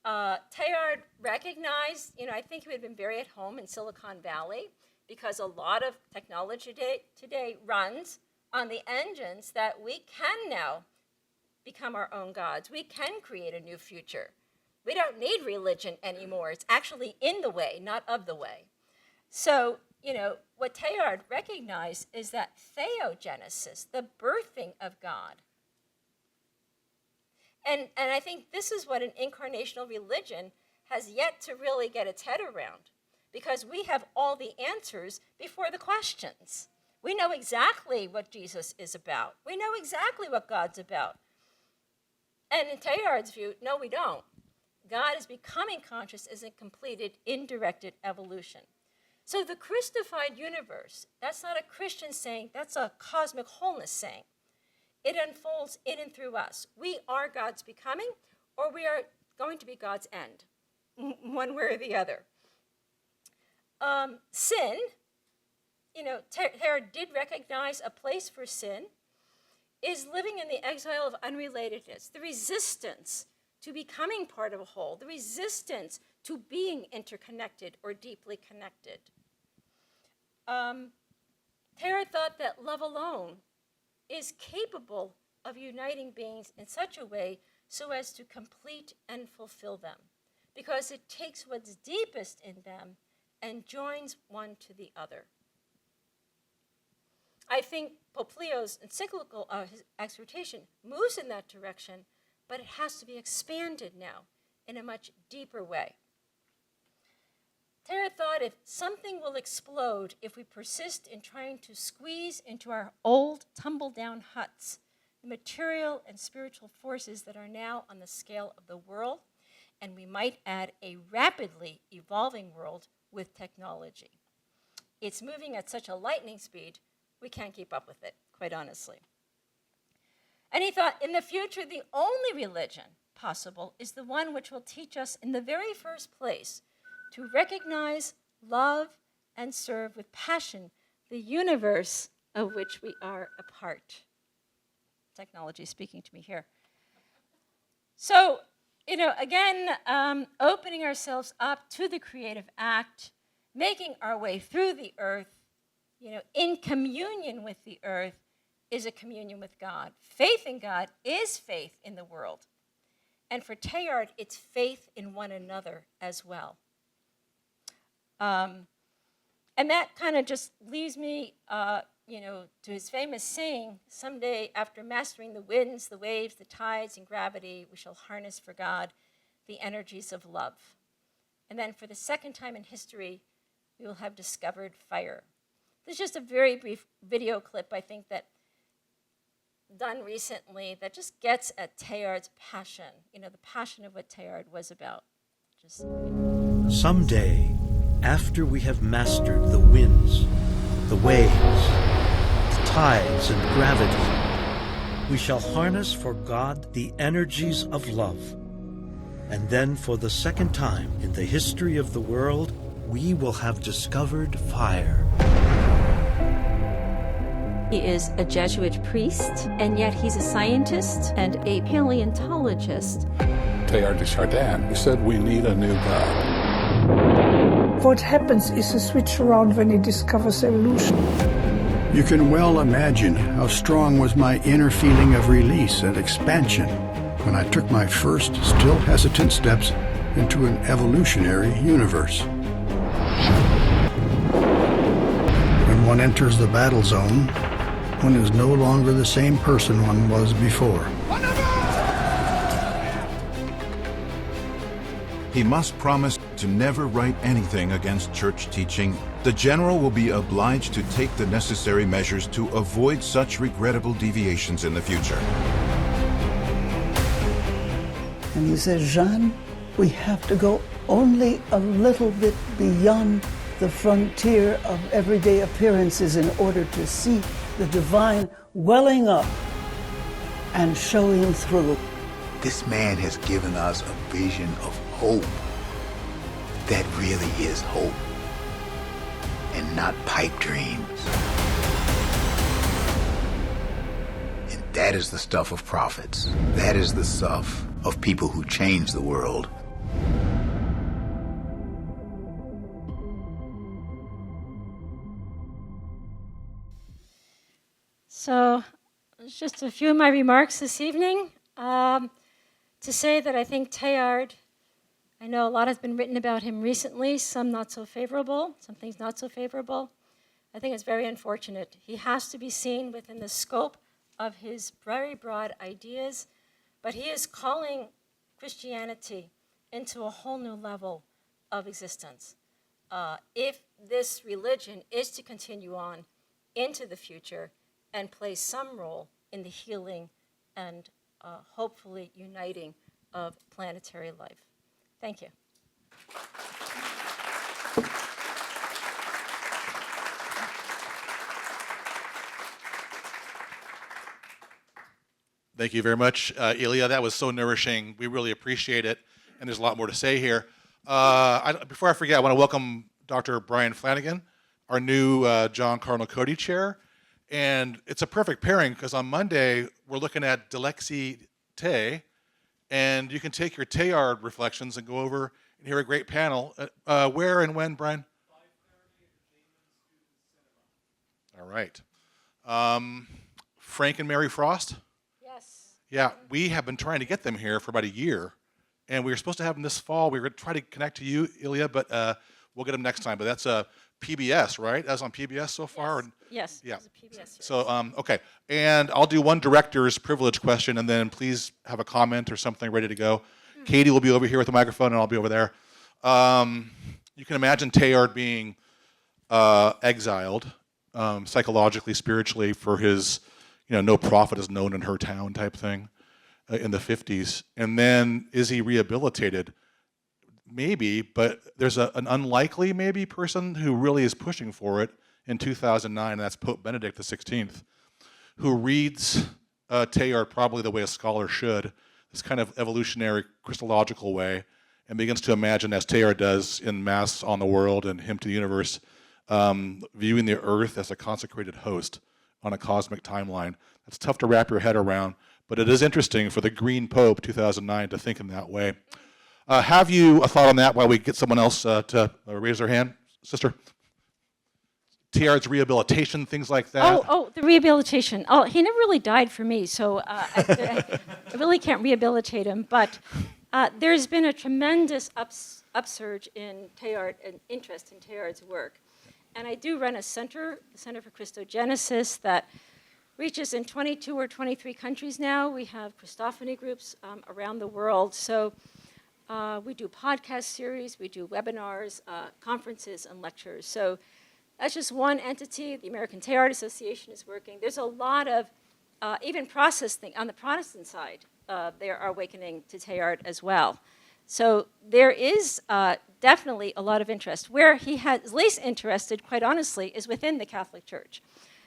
Teilhard recognized, I think he would have been very at home in Silicon Valley because a lot of technology today runs on the engines that we can now become our own gods. We can create a new future. We don't need religion anymore. It's actually in the way, not of the way. So, what Teilhard recognized is that theogenesis, the birthing of God. And I think this is what an incarnational religion has yet to really get its head around, because we have all the answers before the questions. We know exactly what Jesus is about. We know exactly what God's about. And in Teilhard's view, no, we don't. God is becoming conscious as a completed, indirected evolution. So the Christified universe, that's not a Christian saying, that's a cosmic wholeness saying. It unfolds in and through us. We are God's becoming, or we are going to be God's end, one way or the other. Sin, Teilhard did recognize a place for sin, is living in the exile of unrelatedness, the resistance to becoming part of a whole, the resistance to being interconnected or deeply connected. Teilhard thought that love alone is capable of uniting beings in such a way so as to complete and fulfill them, because it takes what's deepest in them and joins one to the other. I think Pope Leo's encyclical, his exhortation, moves in that direction, but it has to be expanded now in a much deeper way. Teilhard thought if something will explode if we persist in trying to squeeze into our old, tumble-down huts the material and spiritual forces that are now on the scale of the world, and we might add a rapidly evolving world with technology. It's moving at such a lightning speed, we can't keep up with it, quite honestly. And he thought, in the future, the only religion possible is the one which will teach us in the very first place to recognize, love, and serve with passion the universe of which we are a part. Technology is speaking to me here. So, again, opening ourselves up to the creative act, making our way through the earth, in communion with the earth, is a communion with God. Faith in God is faith in the world. And for Teilhard, it's faith in one another as well. And that kind of just leads me, to his famous saying, someday after mastering the winds, the waves, the tides, and gravity, we shall harness for God the energies of love. And then for the second time in history, we will have discovered fire. This is just a very brief video clip, I think, that done recently that just gets at Teilhard's passion, the passion of what Teilhard was about. Someday, after we have mastered the winds, the waves, the tides and gravity, we shall harness for God the energies of love. And then, for the second time in the history of the world, we will have discovered fire. He is a Jesuit priest, and yet he's a scientist and a paleontologist. Teilhard de Chardin said we need a new God. What happens is a switch around when he discovers evolution. You can well imagine how strong was my inner feeling of release and expansion when I took my first, still hesitant steps into an evolutionary universe. When one enters the battle zone, one is no longer the same person one was before. He must promise to never write anything against church teaching. The general will be obliged to take the necessary measures to avoid such regrettable deviations in the future. And he says, Jean, we have to go only a little bit beyond the frontier of everyday appearances in order to see the divine welling up and showing through. This man has given us a vision of hope that really is hope and not pipe dreams. And that is the stuff of prophets. That is the stuff of people who change the world. So, just a few of my remarks this evening. To say that I think Teilhard, I know a lot has been written about him recently, some not so favorable, some things not so favorable. I think it's very unfortunate. He has to be seen within the scope of his very broad ideas, but he is calling Christianity into a whole new level of existence. If this religion is to continue on into the future and play some role in the healing and hopefully uniting of planetary life. Thank you. Thank you very much, Ilia. That was so nourishing. We really appreciate it, and there's a lot more to say here. Before I forget, I want to welcome Dr. Brian Flanagan, our new John Cardinal Cody chair. And it's a perfect pairing because on Monday, we're looking at Dilexi Te, and you can take your Teilhard reflections and go over and hear a great panel. Where and when, Brian? 5:30 at the Lehman Student Cinema. All right. Frank and Mary Frost? Yes. Yeah, we have been trying to get them here for about a year, and we were supposed to have them this fall. We were going to try to connect to you, Ilia, but we'll get them next time. But that's PBS, right? That's on PBS so far? Yes. Yeah. It was a PBS series. So, okay. And I'll do one director's privilege question, and then please have a comment or something ready to go. Katie will be over here with the microphone, and I'll be over there. You can imagine Teilhard being exiled psychologically, spiritually, for his, no prophet is known in her town type thing in the 50s. And then is he rehabilitated? Maybe, but there's an unlikely maybe person who really is pushing for it in 2009, and that's Pope Benedict XVI, who reads Teilhard probably the way a scholar should, this kind of evolutionary, Christological way, and begins to imagine, as Teilhard does in Mass on the World and Hymn to the Universe, viewing the earth as a consecrated host on a cosmic timeline. That's tough to wrap your head around, but it is interesting for the Green Pope 2009 to think in that way. Have you a thought on that while we get someone else to raise their hand? Sister? Teilhard's rehabilitation, things like that? Oh, the rehabilitation. Oh, he never really died for me, so I really can't rehabilitate him. But there's been a tremendous upsurge in Teilhard and interest in Teilhard's work. And I do run a center, the Center for Christogenesis, that reaches in 22 or 23 countries now. We have Christophany groups around the world. So we do podcast series, we do webinars, conferences, and lectures. So that's just one entity. The American Teilhard Association is working. There's a lot of, even processing on the Protestant side, they are awakening to Teilhard as well. So there is definitely a lot of interest. Where he has least interested, quite honestly, is within the Catholic Church.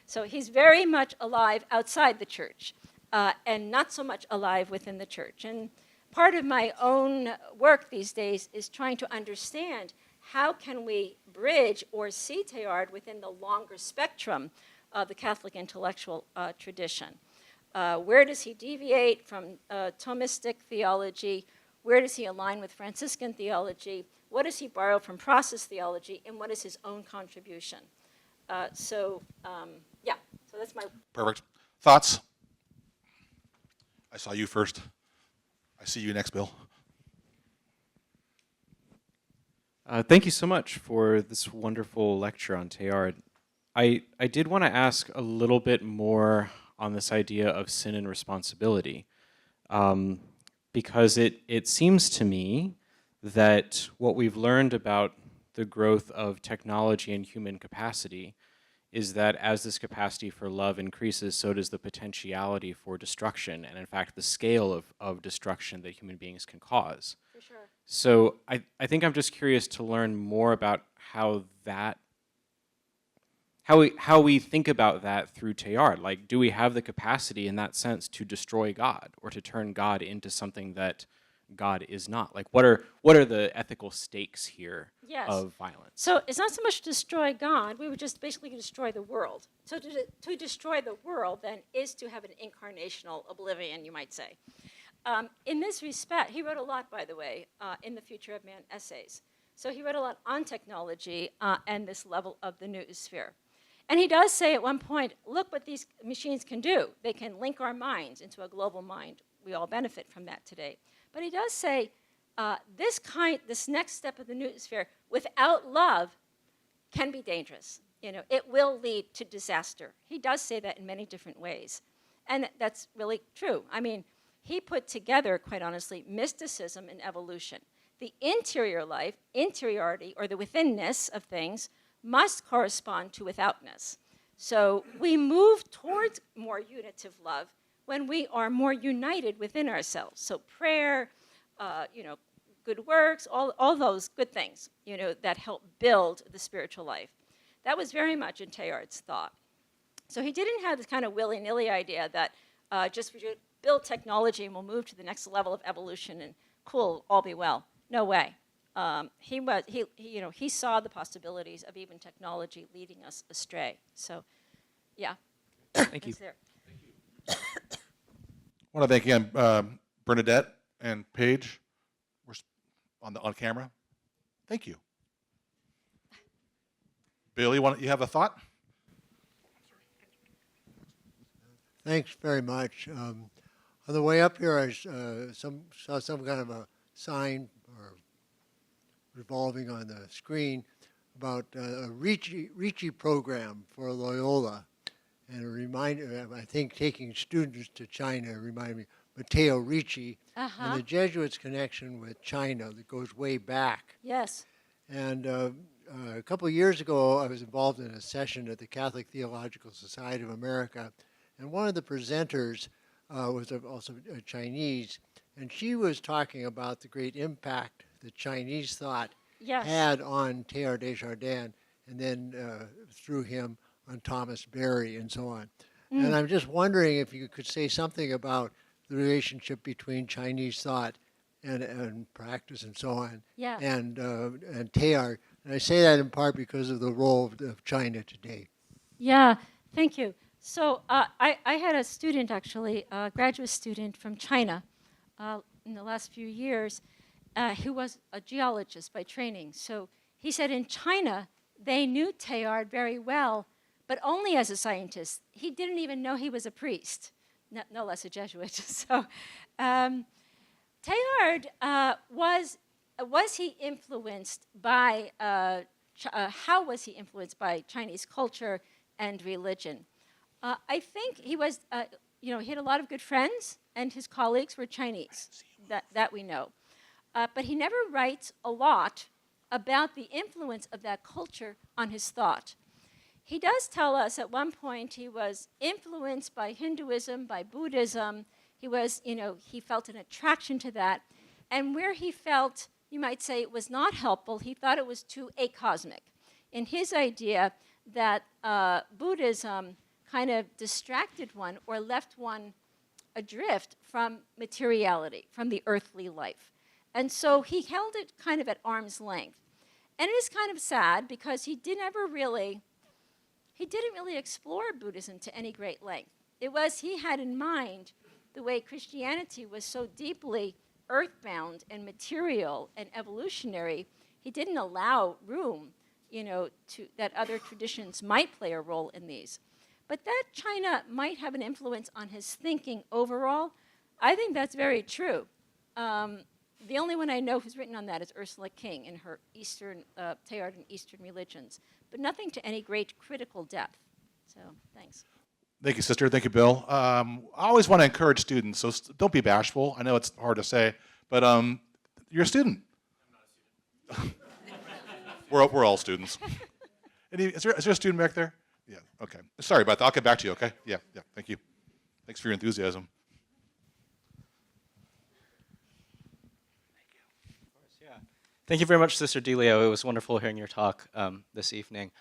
So he's very much alive outside the church and not so much alive within the church. And part of my own work these days is trying to understand how can we bridge or see Teilhard within the longer spectrum of the Catholic intellectual tradition. Where does he deviate from Thomistic theology? Where does he align with Franciscan theology? What does he borrow from process theology? And what is his own contribution? So that's my... Perfect. Thoughts? I saw you first. I see you next, Bill. Thank you so much for this wonderful lecture on Teilhard. I did want to ask a little bit more on this idea of sin and responsibility, because it seems to me that what we've learned about the growth of technology and human capacity is that as this capacity for love increases, so does the potentiality for destruction, and in fact the scale of destruction that human beings can cause. For sure. So I think I'm just curious to learn more about how we think about that through Teilhard. Like, do we have the capacity in that sense to destroy God or to turn God into something that God is not? Like, what are the ethical stakes here of violence? So it's not so much destroy God, we would just basically destroy the world. So to destroy the world, then, is to have an incarnational oblivion, you might say. In this respect, he wrote a lot, by the way, in the Future of Man essays. So he wrote a lot on technology and this level of the noosphere. And he does say at one point, look what these machines can do. They can link our minds into a global mind. We all benefit from that today. But he does say, this next step of the noosphere, without love, can be dangerous. It will lead to disaster. He does say that in many different ways. And that's really true. I mean, he put together, quite honestly, mysticism and evolution. The interior life, interiority, or the withinness of things, must correspond to withoutness. So we move towards more unitive love when we are more united within ourselves. So prayer, good works, all those good things, that help build the spiritual life. That was very much in Teilhard's thought. So he didn't have this kind of willy-nilly idea that just we should build technology and we'll move to the next level of evolution and cool, all be well. No way. He saw the possibilities of even technology leading us astray. So, yeah. Thank you. There. I want to thank again Bernadette and Paige. We're on camera. Thank you. Bill, you have a thought? Thanks very much. On the way up here, I saw some kind of a sign or revolving on the screen about a Ricci program for Loyola. And a reminder, I think taking students to China reminded me, Matteo Ricci, and the Jesuits' connection with China that goes way back. Yes. And a couple of years ago, I was involved in a session at the Catholic Theological Society of America, and one of the presenters was also a Chinese, and she was talking about the great impact that Chinese thought had on Teilhard de Chardin, and then through him on Thomas Berry and so on. And I'm just wondering if you could say something about the relationship between Chinese thought and practice and so on, and Teilhard. And I say that in part because of the role of China today. Yeah, thank you. So I had a student, actually, a graduate student from China in the last few years who was a geologist by training. So he said in China, they knew Teilhard very well, but only as a scientist. He didn't even know he was a priest, no less a Jesuit. So Teilhard, was he influenced by, how was he influenced by Chinese culture and religion? I think he was, he had a lot of good friends, and his colleagues were Chinese, that we know. But he never writes a lot about the influence of that culture on his thought. He does tell us at one point he was influenced by Hinduism, by Buddhism. He was, he felt an attraction to that. And where he felt, you might say, it was not helpful, he thought it was too acosmic. In his idea that Buddhism kind of distracted one or left one adrift from materiality, from the earthly life. And so he held it kind of at arm's length. And it is kind of sad because he didn't really explore Buddhism to any great length. He had in mind the way Christianity was so deeply earthbound and material and evolutionary, he didn't allow room, that other traditions might play a role in these. But that China might have an influence on his thinking overall, I think that's very true. The only one I know who's written on that is Ursula King in her Teilhard and Eastern Religions, but nothing to any great critical depth. So, thanks. Thank you, sister. Thank you, Bill. I always want to encourage students, so don't be bashful. I know it's hard to say, but you're a student. I'm not a student. We're all students. Is there a student back there? Yeah, okay. Sorry about that. I'll get back to you, okay? Yeah, thank you. Thanks for your enthusiasm. Thank you very much, Sister Delio. It was wonderful hearing your talk this evening.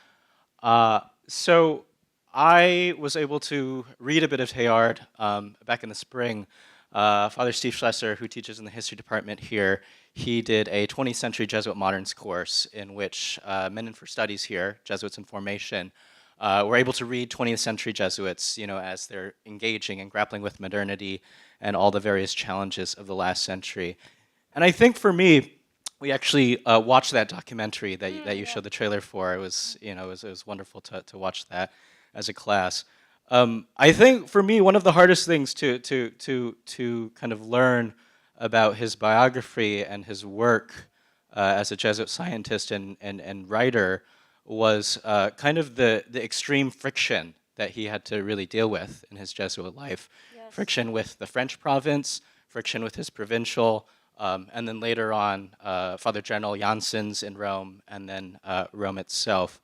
So I was able to read a bit of Teilhard back in the spring. Father Steve Schlesser, who teaches in the history department here, he did a 20th century Jesuit moderns course in which men in for studies here, Jesuits in formation, were able to read 20th century Jesuits, as they're engaging and grappling with modernity and all the various challenges of the last century. And I think for me, we actually watched that documentary that you showed the trailer for. It was, it was wonderful to watch that as a class. I think for me, one of the hardest things to kind of learn about his biography and his work as a Jesuit scientist and writer was kind of the extreme friction that he had to really deal with in his Jesuit life. Yes. Friction with the French province, friction with his provincial, and then later on, Father General Janssens in Rome, and then Rome itself.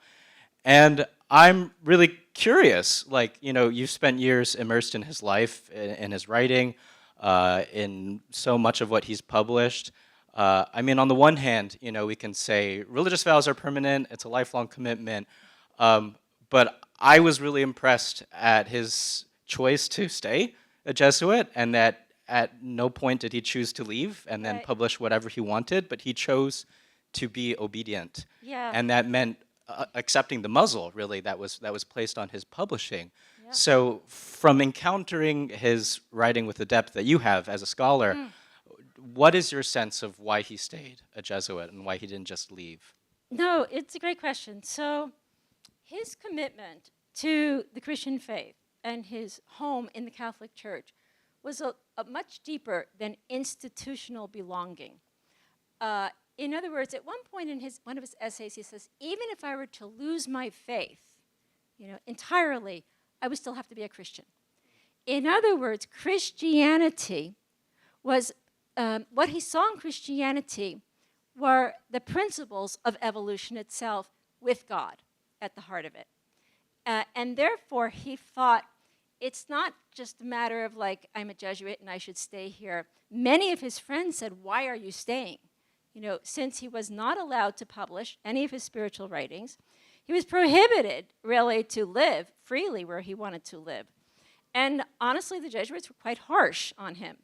And I'm really curious, you've spent years immersed in his life, in his writing, in so much of what he's published. On the one hand, we can say religious vows are permanent, it's a lifelong commitment, but I was really impressed at his choice to stay a Jesuit, and that at no point did he choose to leave and then publish whatever he wanted, but he chose to be obedient. Yeah. And that meant accepting the muzzle, really, that was placed on his publishing. Yeah. So from encountering his writing with the depth that you have as a scholar, what is your sense of why he stayed a Jesuit and why he didn't just leave? No, it's a great question. So his commitment to the Christian faith and his home in the Catholic Church was a much deeper than institutional belonging. In other words, at one point in one of his essays, he says, even if I were to lose my faith, entirely, I would still have to be a Christian. In other words, Christianity was, what he saw in Christianity were the principles of evolution itself with God at the heart of it. And therefore, he thought, it's not just a matter of I'm a Jesuit and I should stay here. Many of his friends said, why are you staying? Since he was not allowed to publish any of his spiritual writings, he was prohibited really to live freely where he wanted to live. And honestly, the Jesuits were quite harsh on him.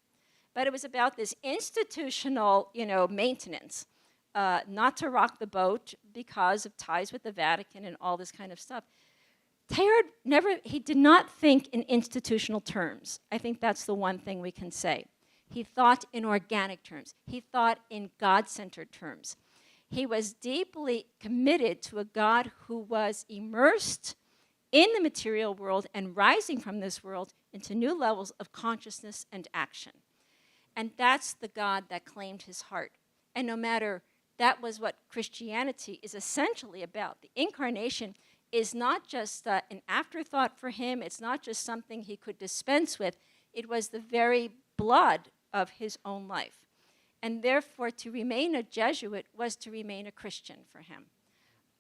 But it was about this institutional, maintenance, not to rock the boat because of ties with the Vatican and all this kind of stuff. Teilhard he did not think in institutional terms. I think that's the one thing we can say. He thought in organic terms. He thought in God-centered terms. He was deeply committed to a God who was immersed in the material world and rising from this world into new levels of consciousness and action. And that's the God that claimed his heart. And that was what Christianity is essentially about. The incarnation is not just an afterthought for him. It's not just something he could dispense with. It was the very blood of his own life. And therefore, to remain a Jesuit was to remain a Christian for him.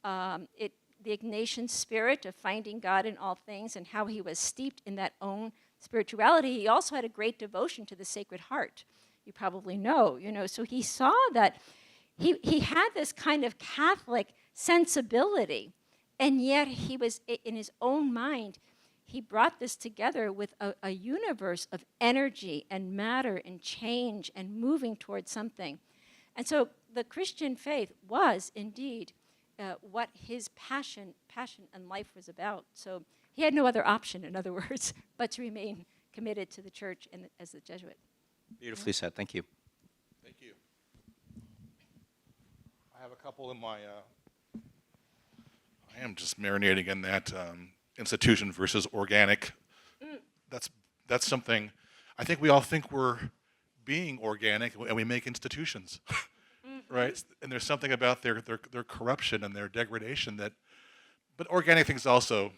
The Ignatian spirit of finding God in all things and how he was steeped in that own spirituality. He also had a great devotion to the Sacred Heart. You probably know, so he saw that he had this kind of Catholic sensibility. And yet he was, in his own mind, he brought this together with a universe of energy and matter and change and moving towards something. And so the Christian faith was indeed what his passion and life was about. So he had no other option, in other words, but to remain committed to the church and as a Jesuit. Beautifully said. Thank you. Thank you. I have a couple in my. I am just marinating in that institution versus organic. That's something. I think we all think we're being organic, and we make institutions, right? And there's something about their corruption and their degradation that. But organic things also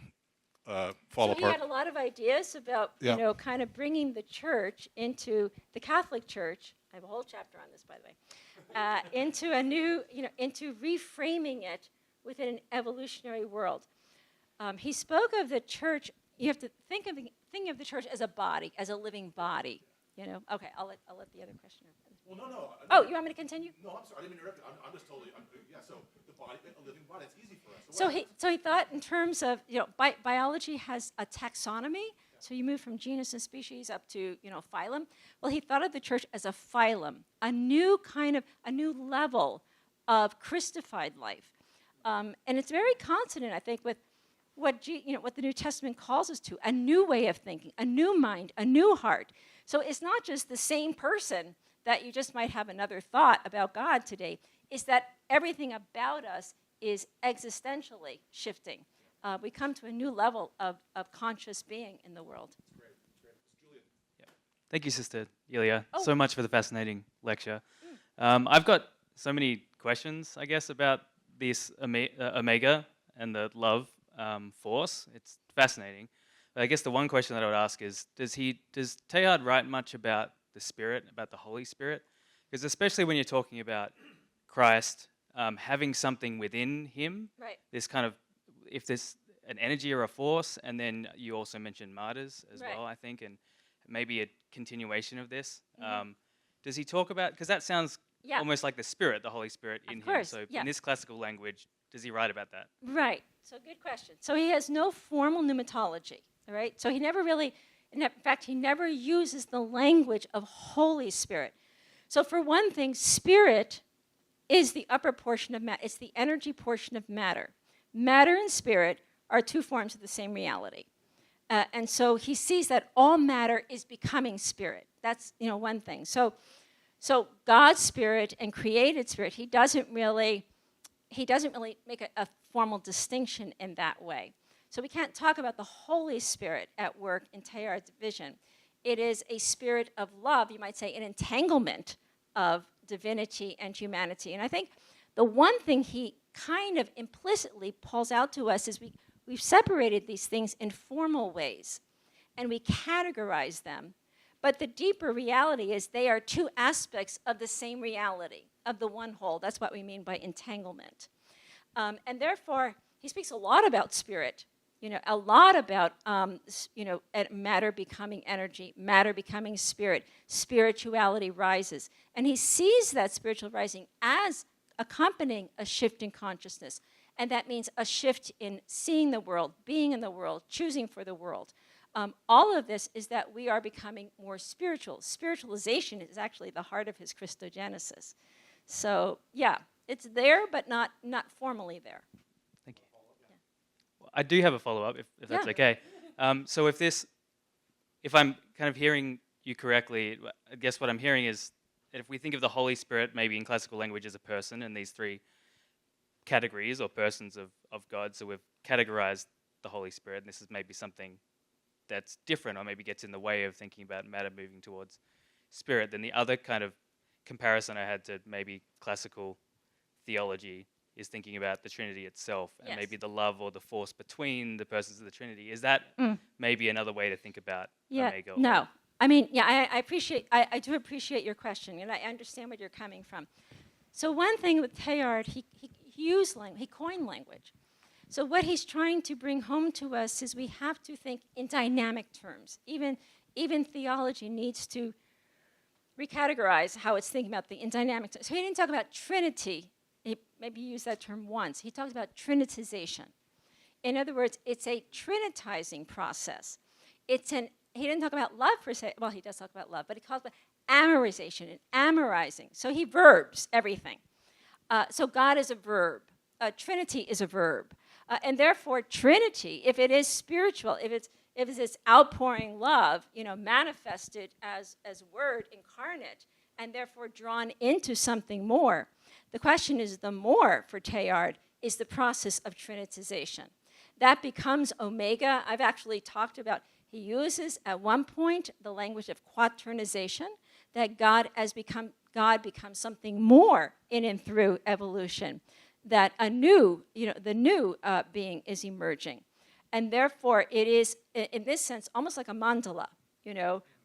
fall apart. He had a lot of ideas about, kind of bringing the church into the Catholic Church. I have a whole chapter on this, by the way. Into a new, into reframing it within an evolutionary world. He spoke of the church. You have to think of the church as a body, as a living body. Okay, I'll let the other questioner. Well, no. Oh, you want me to continue? No, I'm sorry. I didn't interrupt you. I'm just totally. So the body, a living body, it's easy for us. So he thought in terms of biology has a taxonomy. So you move from genus and species up to phylum. Well, he thought of the church as a phylum, a new level of Christified life, and it's very consonant, I think, with what the New Testament calls us to: a new way of thinking, a new mind, a new heart. So it's not just the same person that you just might have another thought about God today. Is that everything about us is existentially shifting. We come to a new level of conscious being in the world. That's great. Julian. Yeah. Thank you, Sister Ilia, Oh. so much for the fascinating lecture. I've got so many questions, I guess, about this omega and the love force. It's fascinating. But I guess the one question that I would ask is, does Teilhard write much about the Spirit, about the Holy Spirit? Because especially when you're talking about Christ having something within him, right. This kind of, if there's an energy or a force, and then you also mentioned martyrs as right. well, I think, and maybe a continuation of this. Does he talk about, because that sounds almost like the Spirit, the Holy Spirit in him. So in this classical language, does he write about that? Right. So good question. So he has no formal pneumatology, all right? So he never really, in fact, he never uses the language of Holy Spirit. So for one thing, spirit is the upper portion of matter. It's the energy portion of matter. Matter and spirit are two forms of the same reality. And so he sees that all matter is becoming spirit. That's, one thing. So God's spirit and created spirit, he doesn't really make a formal distinction in that way. So we can't talk about the Holy Spirit at work in Teilhard's vision. It is a spirit of love, you might say, an entanglement of divinity and humanity. And I think the one thing he kind of implicitly pulls out to us is we've separated these things in formal ways, and we categorize them. But the deeper reality is they are two aspects of the same reality, of the one whole. That's what we mean by entanglement. And therefore, he speaks a lot about spirit, a lot about, matter becoming energy, matter becoming spirit, spirituality rises. And he sees that spiritual rising as accompanying a shift in consciousness. And that means a shift in seeing the world, being in the world, choosing for the world. All of this is that we are becoming more spiritual. Spiritualization is actually the heart of his Christogenesis. So, it's there, but not formally there. Thank you. Well, I do have a follow-up, if that's okay. So if I'm kind of hearing you correctly, I guess what I'm hearing is that if we think of the Holy Spirit maybe in classical language as a person and these three categories or persons of God, so we've categorized the Holy Spirit, and this is maybe something that's different or maybe gets in the way of thinking about matter moving towards spirit, then the other kind of comparison I had to maybe classical theology is thinking about the Trinity itself and maybe the love or the force between the persons of the Trinity. Is that maybe another way to think about Omega? No. I mean, I do appreciate your question, and I understand where you're coming from. So one thing with Teilhard, he used language, he coined language. So what he's trying to bring home to us is we have to think in dynamic terms. Even theology needs to recategorize how it's thinking about in dynamic terms. So he didn't talk about Trinity. He maybe used that term once. He talks about trinitization. In other words, it's a trinitizing process. He didn't talk about love per se. Well, he does talk about love, but he calls it amorization and amorizing. So he verbs everything. So God is a verb. Trinity is a verb. And therefore, Trinity, if it is spiritual, if it's this outpouring love, manifested as word incarnate, and therefore drawn into something more, the question is, the more for Teilhard is the process of trinitization. That becomes omega. I've actually talked about, he uses at one point the language of quaternization, that God becomes something more in and through evolution, that the new being is emerging. And therefore, it is, in this sense, almost like a mandala,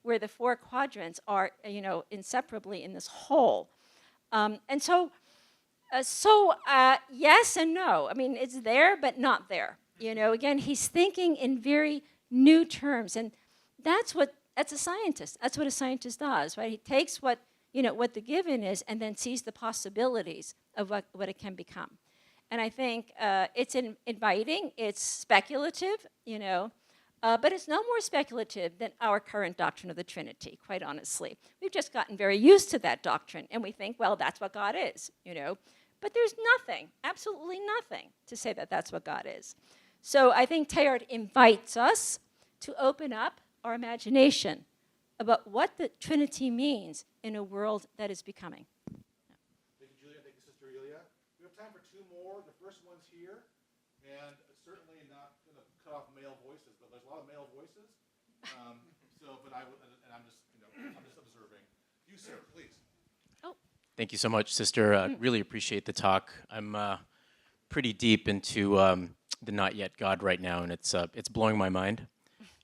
where the four quadrants are, inseparably in this whole. And so yes and no. I mean, it's there, but not there. Again, he's thinking in very new terms. And that's a scientist. That's what a scientist does, right? He takes what the given is and then sees the possibilities of what it can become. And I think it's inviting, it's speculative, but it's no more speculative than our current doctrine of the Trinity, quite honestly. We've just gotten very used to that doctrine, and we think, well, that's what God is, But there's nothing, absolutely nothing, to say that that's what God is. So I think Teilhard invites us to open up our imagination about what the Trinity means in a world that is becoming. Thank you, Julia. Thank you, Sister Ilia. We have time for two more. The first one's here, and certainly not going to cut off male voices, but there's a lot of male voices. I'm just observing. You, sir, please. Thank you so much, Sister. Really appreciate the talk. I'm pretty deep into the Not Yet God right now, and it's blowing my mind.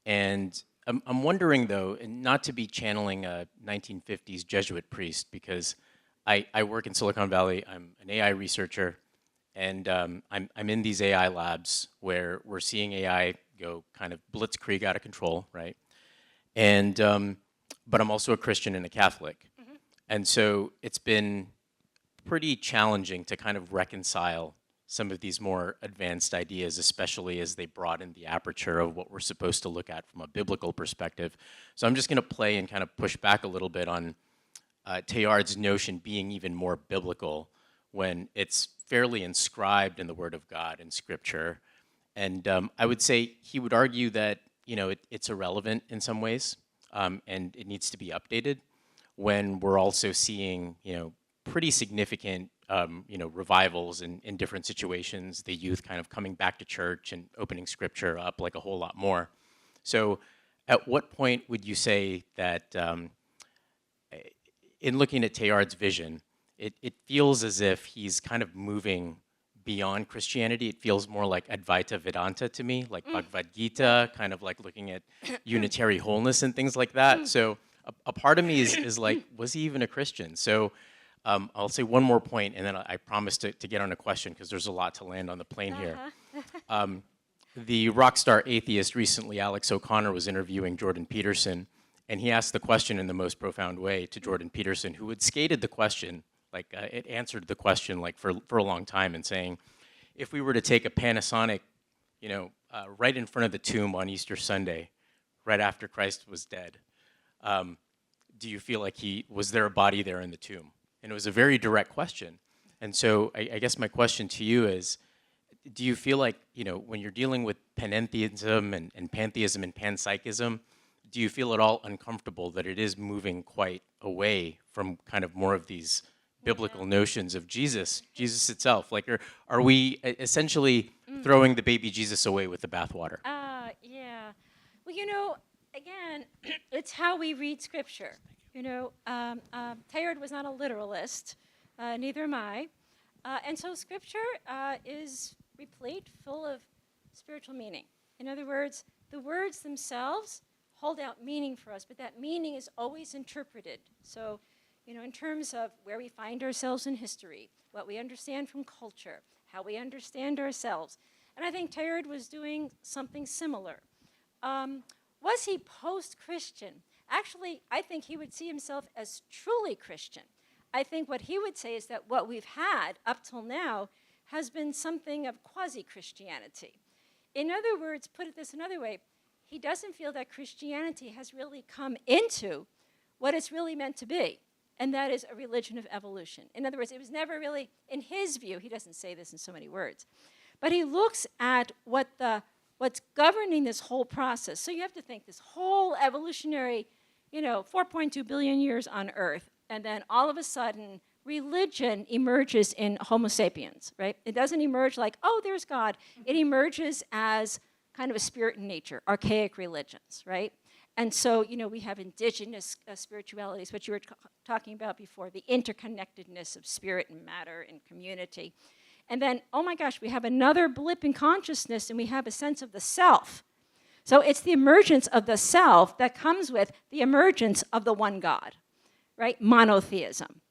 And I'm wondering, though, and not to be channeling a 1950s Jesuit priest, because I work in Silicon Valley. I'm an AI researcher, and I'm in these AI labs where we're seeing AI go kind of blitzkrieg out of control, right? And but I'm also a Christian and a Catholic. And so it's been pretty challenging to kind of reconcile some of these more advanced ideas, especially as they broaden the aperture of what we're supposed to look at from a biblical perspective. So I'm just going to play and kind of push back a little bit on Teilhard's notion being even more biblical when it's fairly inscribed in the Word of God in Scripture. And I would say he would argue that it's irrelevant in some ways, and it needs to be updated, when we're also seeing, pretty significant, revivals in different situations, the youth kind of coming back to church and opening Scripture up like a whole lot more. So at what point would you say that, in looking at Teilhard's vision, it feels as if he's kind of moving beyond Christianity? It feels more like Advaita Vedanta to me, like Bhagavad Gita, kind of like looking at unitary wholeness and things like that. So a part of me is like, was he even a Christian? So I'll say one more point, and then I promise to get on a question, because there's a lot to land on the plane here. The rock star atheist recently, Alex O'Connor, was interviewing Jordan Peterson, and he asked the question in the most profound way to Jordan Peterson, who had skated the question, it answered the question for a long time, and saying, if we were to take a Panasonic, right in front of the tomb on Easter Sunday, right after Christ was dead, do you feel like was there a body there in the tomb? And it was a very direct question. And so I guess my question to you is, do you feel like, when you're dealing with panentheism and pantheism and panpsychism, do you feel at all uncomfortable that it is moving quite away from kind of more of these biblical notions of Jesus itself? Are we essentially throwing the baby Jesus away with the bathwater? Yeah. Well, again, it's how we read Scripture. Teilhard was not a literalist, neither am I. And so Scripture is replete, full of spiritual meaning. In other words, the words themselves hold out meaning for us, but that meaning is always interpreted. So, in terms of where we find ourselves in history, what we understand from culture, how we understand ourselves. And I think Teilhard was doing something similar. Was he post-Christian? Actually, I think he would see himself as truly Christian. I think what he would say is that what we've had up till now has been something of quasi-Christianity. in other words, put it this another way, he doesn't feel that Christianity has really come into what it's really meant to be, and that is a religion of evolution. In other words, it was never really, in his view, he doesn't say this in so many words, but he looks at what's governing this whole process. So you have to think this whole evolutionary, 4.2 billion years on Earth, and then all of a sudden, religion emerges in Homo sapiens, right? It doesn't emerge like, oh, there's God. It emerges as kind of a spirit in nature, archaic religions, right? And so, we have indigenous spiritualities, what you were talking about before, the interconnectedness of spirit and matter and community. And then, oh my gosh, we have another blip in consciousness, and we have a sense of the self. So it's the emergence of the self that comes with the emergence of the one God, right? Monotheism.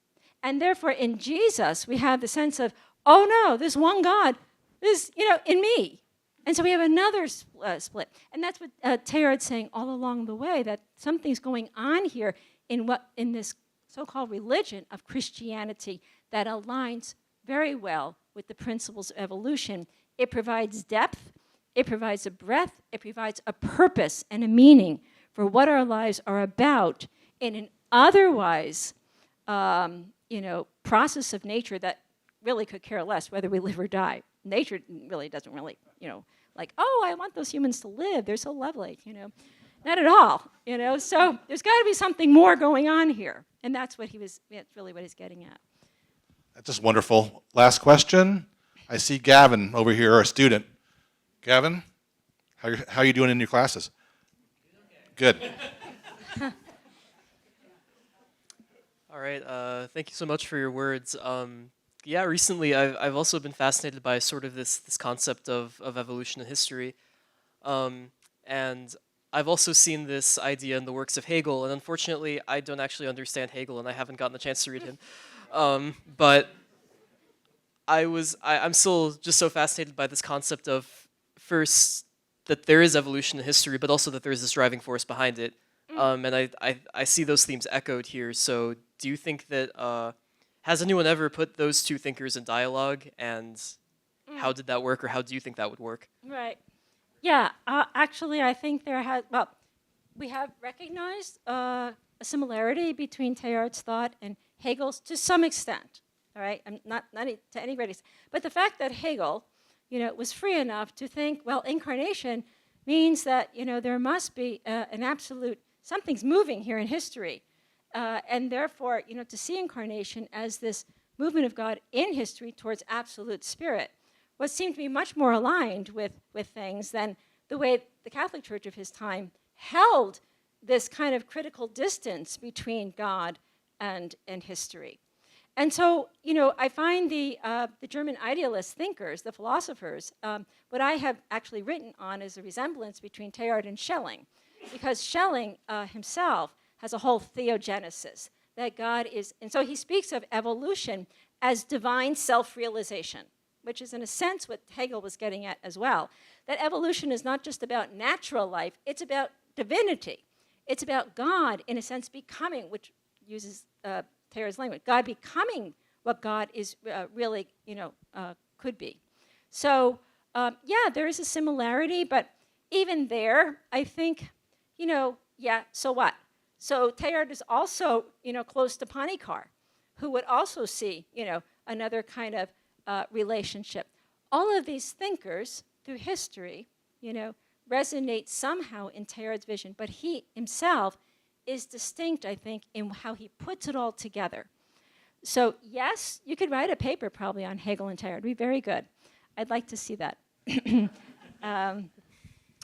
And therefore, in Jesus, we have the sense of, oh no, this one God is, in me. And so we have another split. And that's what Teilhard's saying all along the way, that something's going on here in this so-called religion of Christianity that aligns very well with the principles of evolution. It provides depth, it provides a breadth, it provides a purpose and a meaning for what our lives are about in an otherwise, process of nature that really could care less whether we live or die. Nature really doesn't really, like, oh, I want those humans to live. They're so lovely, Not at all, So there's got to be something more going on here. And that's really what he's getting at. That's just wonderful. Last question. I see Gavin over here, a student. Gavin, how are you doing in your classes? Good. All right. Thank you so much for your words. Recently I've also been fascinated by sort of this concept of evolution in history, and I've also seen this idea in the works of Hegel. And unfortunately, I don't actually understand Hegel, and I haven't gotten a chance to read him. But I'm still just so fascinated by this concept of, first, that there is evolution in history, but also that there is this driving force behind it. And I see those themes echoed here. So do you think that, has anyone ever put those two thinkers in dialogue, and how did that work, or how do you think that would work? Right. Yeah, actually, I think we have recognized a similarity between Teilhard's thought and Hegel's to some extent, all right? Not to anybody's. But the fact that Hegel, was free enough to think, well, incarnation means that, there must be an absolute, something's moving here in history. And therefore, to see incarnation as this movement of God in history towards absolute spirit, what seemed to be much more aligned with things than the way the Catholic Church of his time held this kind of critical distance between God and history. And so, I find the German idealist thinkers, the philosophers, what I have actually written on is a resemblance between Teilhard and Schelling, because Schelling himself has a whole theogenesis, that God is, and so he speaks of evolution as divine self-realization, which is in a sense what Hegel was getting at as well, that evolution is not just about natural life, it's about divinity. It's about God, in a sense, becoming, which uses Teilhard's language, God becoming what God is really, could be. So, there is a similarity, but even there, I think, so what? So Teilhard is also, close to Panikkar, who would also see, another kind of relationship. All of these thinkers through history, resonate somehow in Teilhard's vision, but he himself is distinct, I think, in how he puts it all together. So yes, you could write a paper probably on Hegel and Teilhard. It'd be very good. I'd like to see that.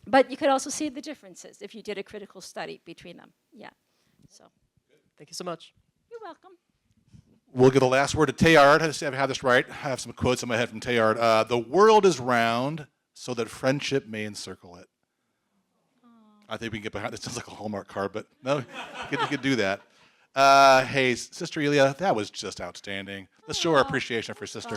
But you could also see the differences if you did a critical study between them. Yeah. So. Thank you so much. You're welcome. We'll give the last word to Teilhard. I just have this right. I have some quotes in my head from Teilhard. The world is round so that friendship may encircle it. I think we can get behind. This sounds like a Hallmark card, but no, you could do that. Hey, Sister Ilia, that was just outstanding. Let's show our appreciation for Sister.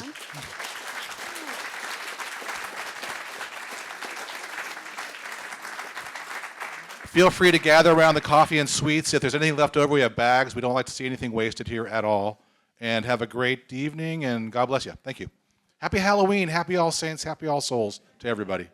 Feel free to gather around the coffee and sweets. If there's anything left over, we have bags. We don't like to see anything wasted here at all. And have a great evening, and God bless you. Thank you. Happy Halloween, happy All Saints, happy All Souls to everybody.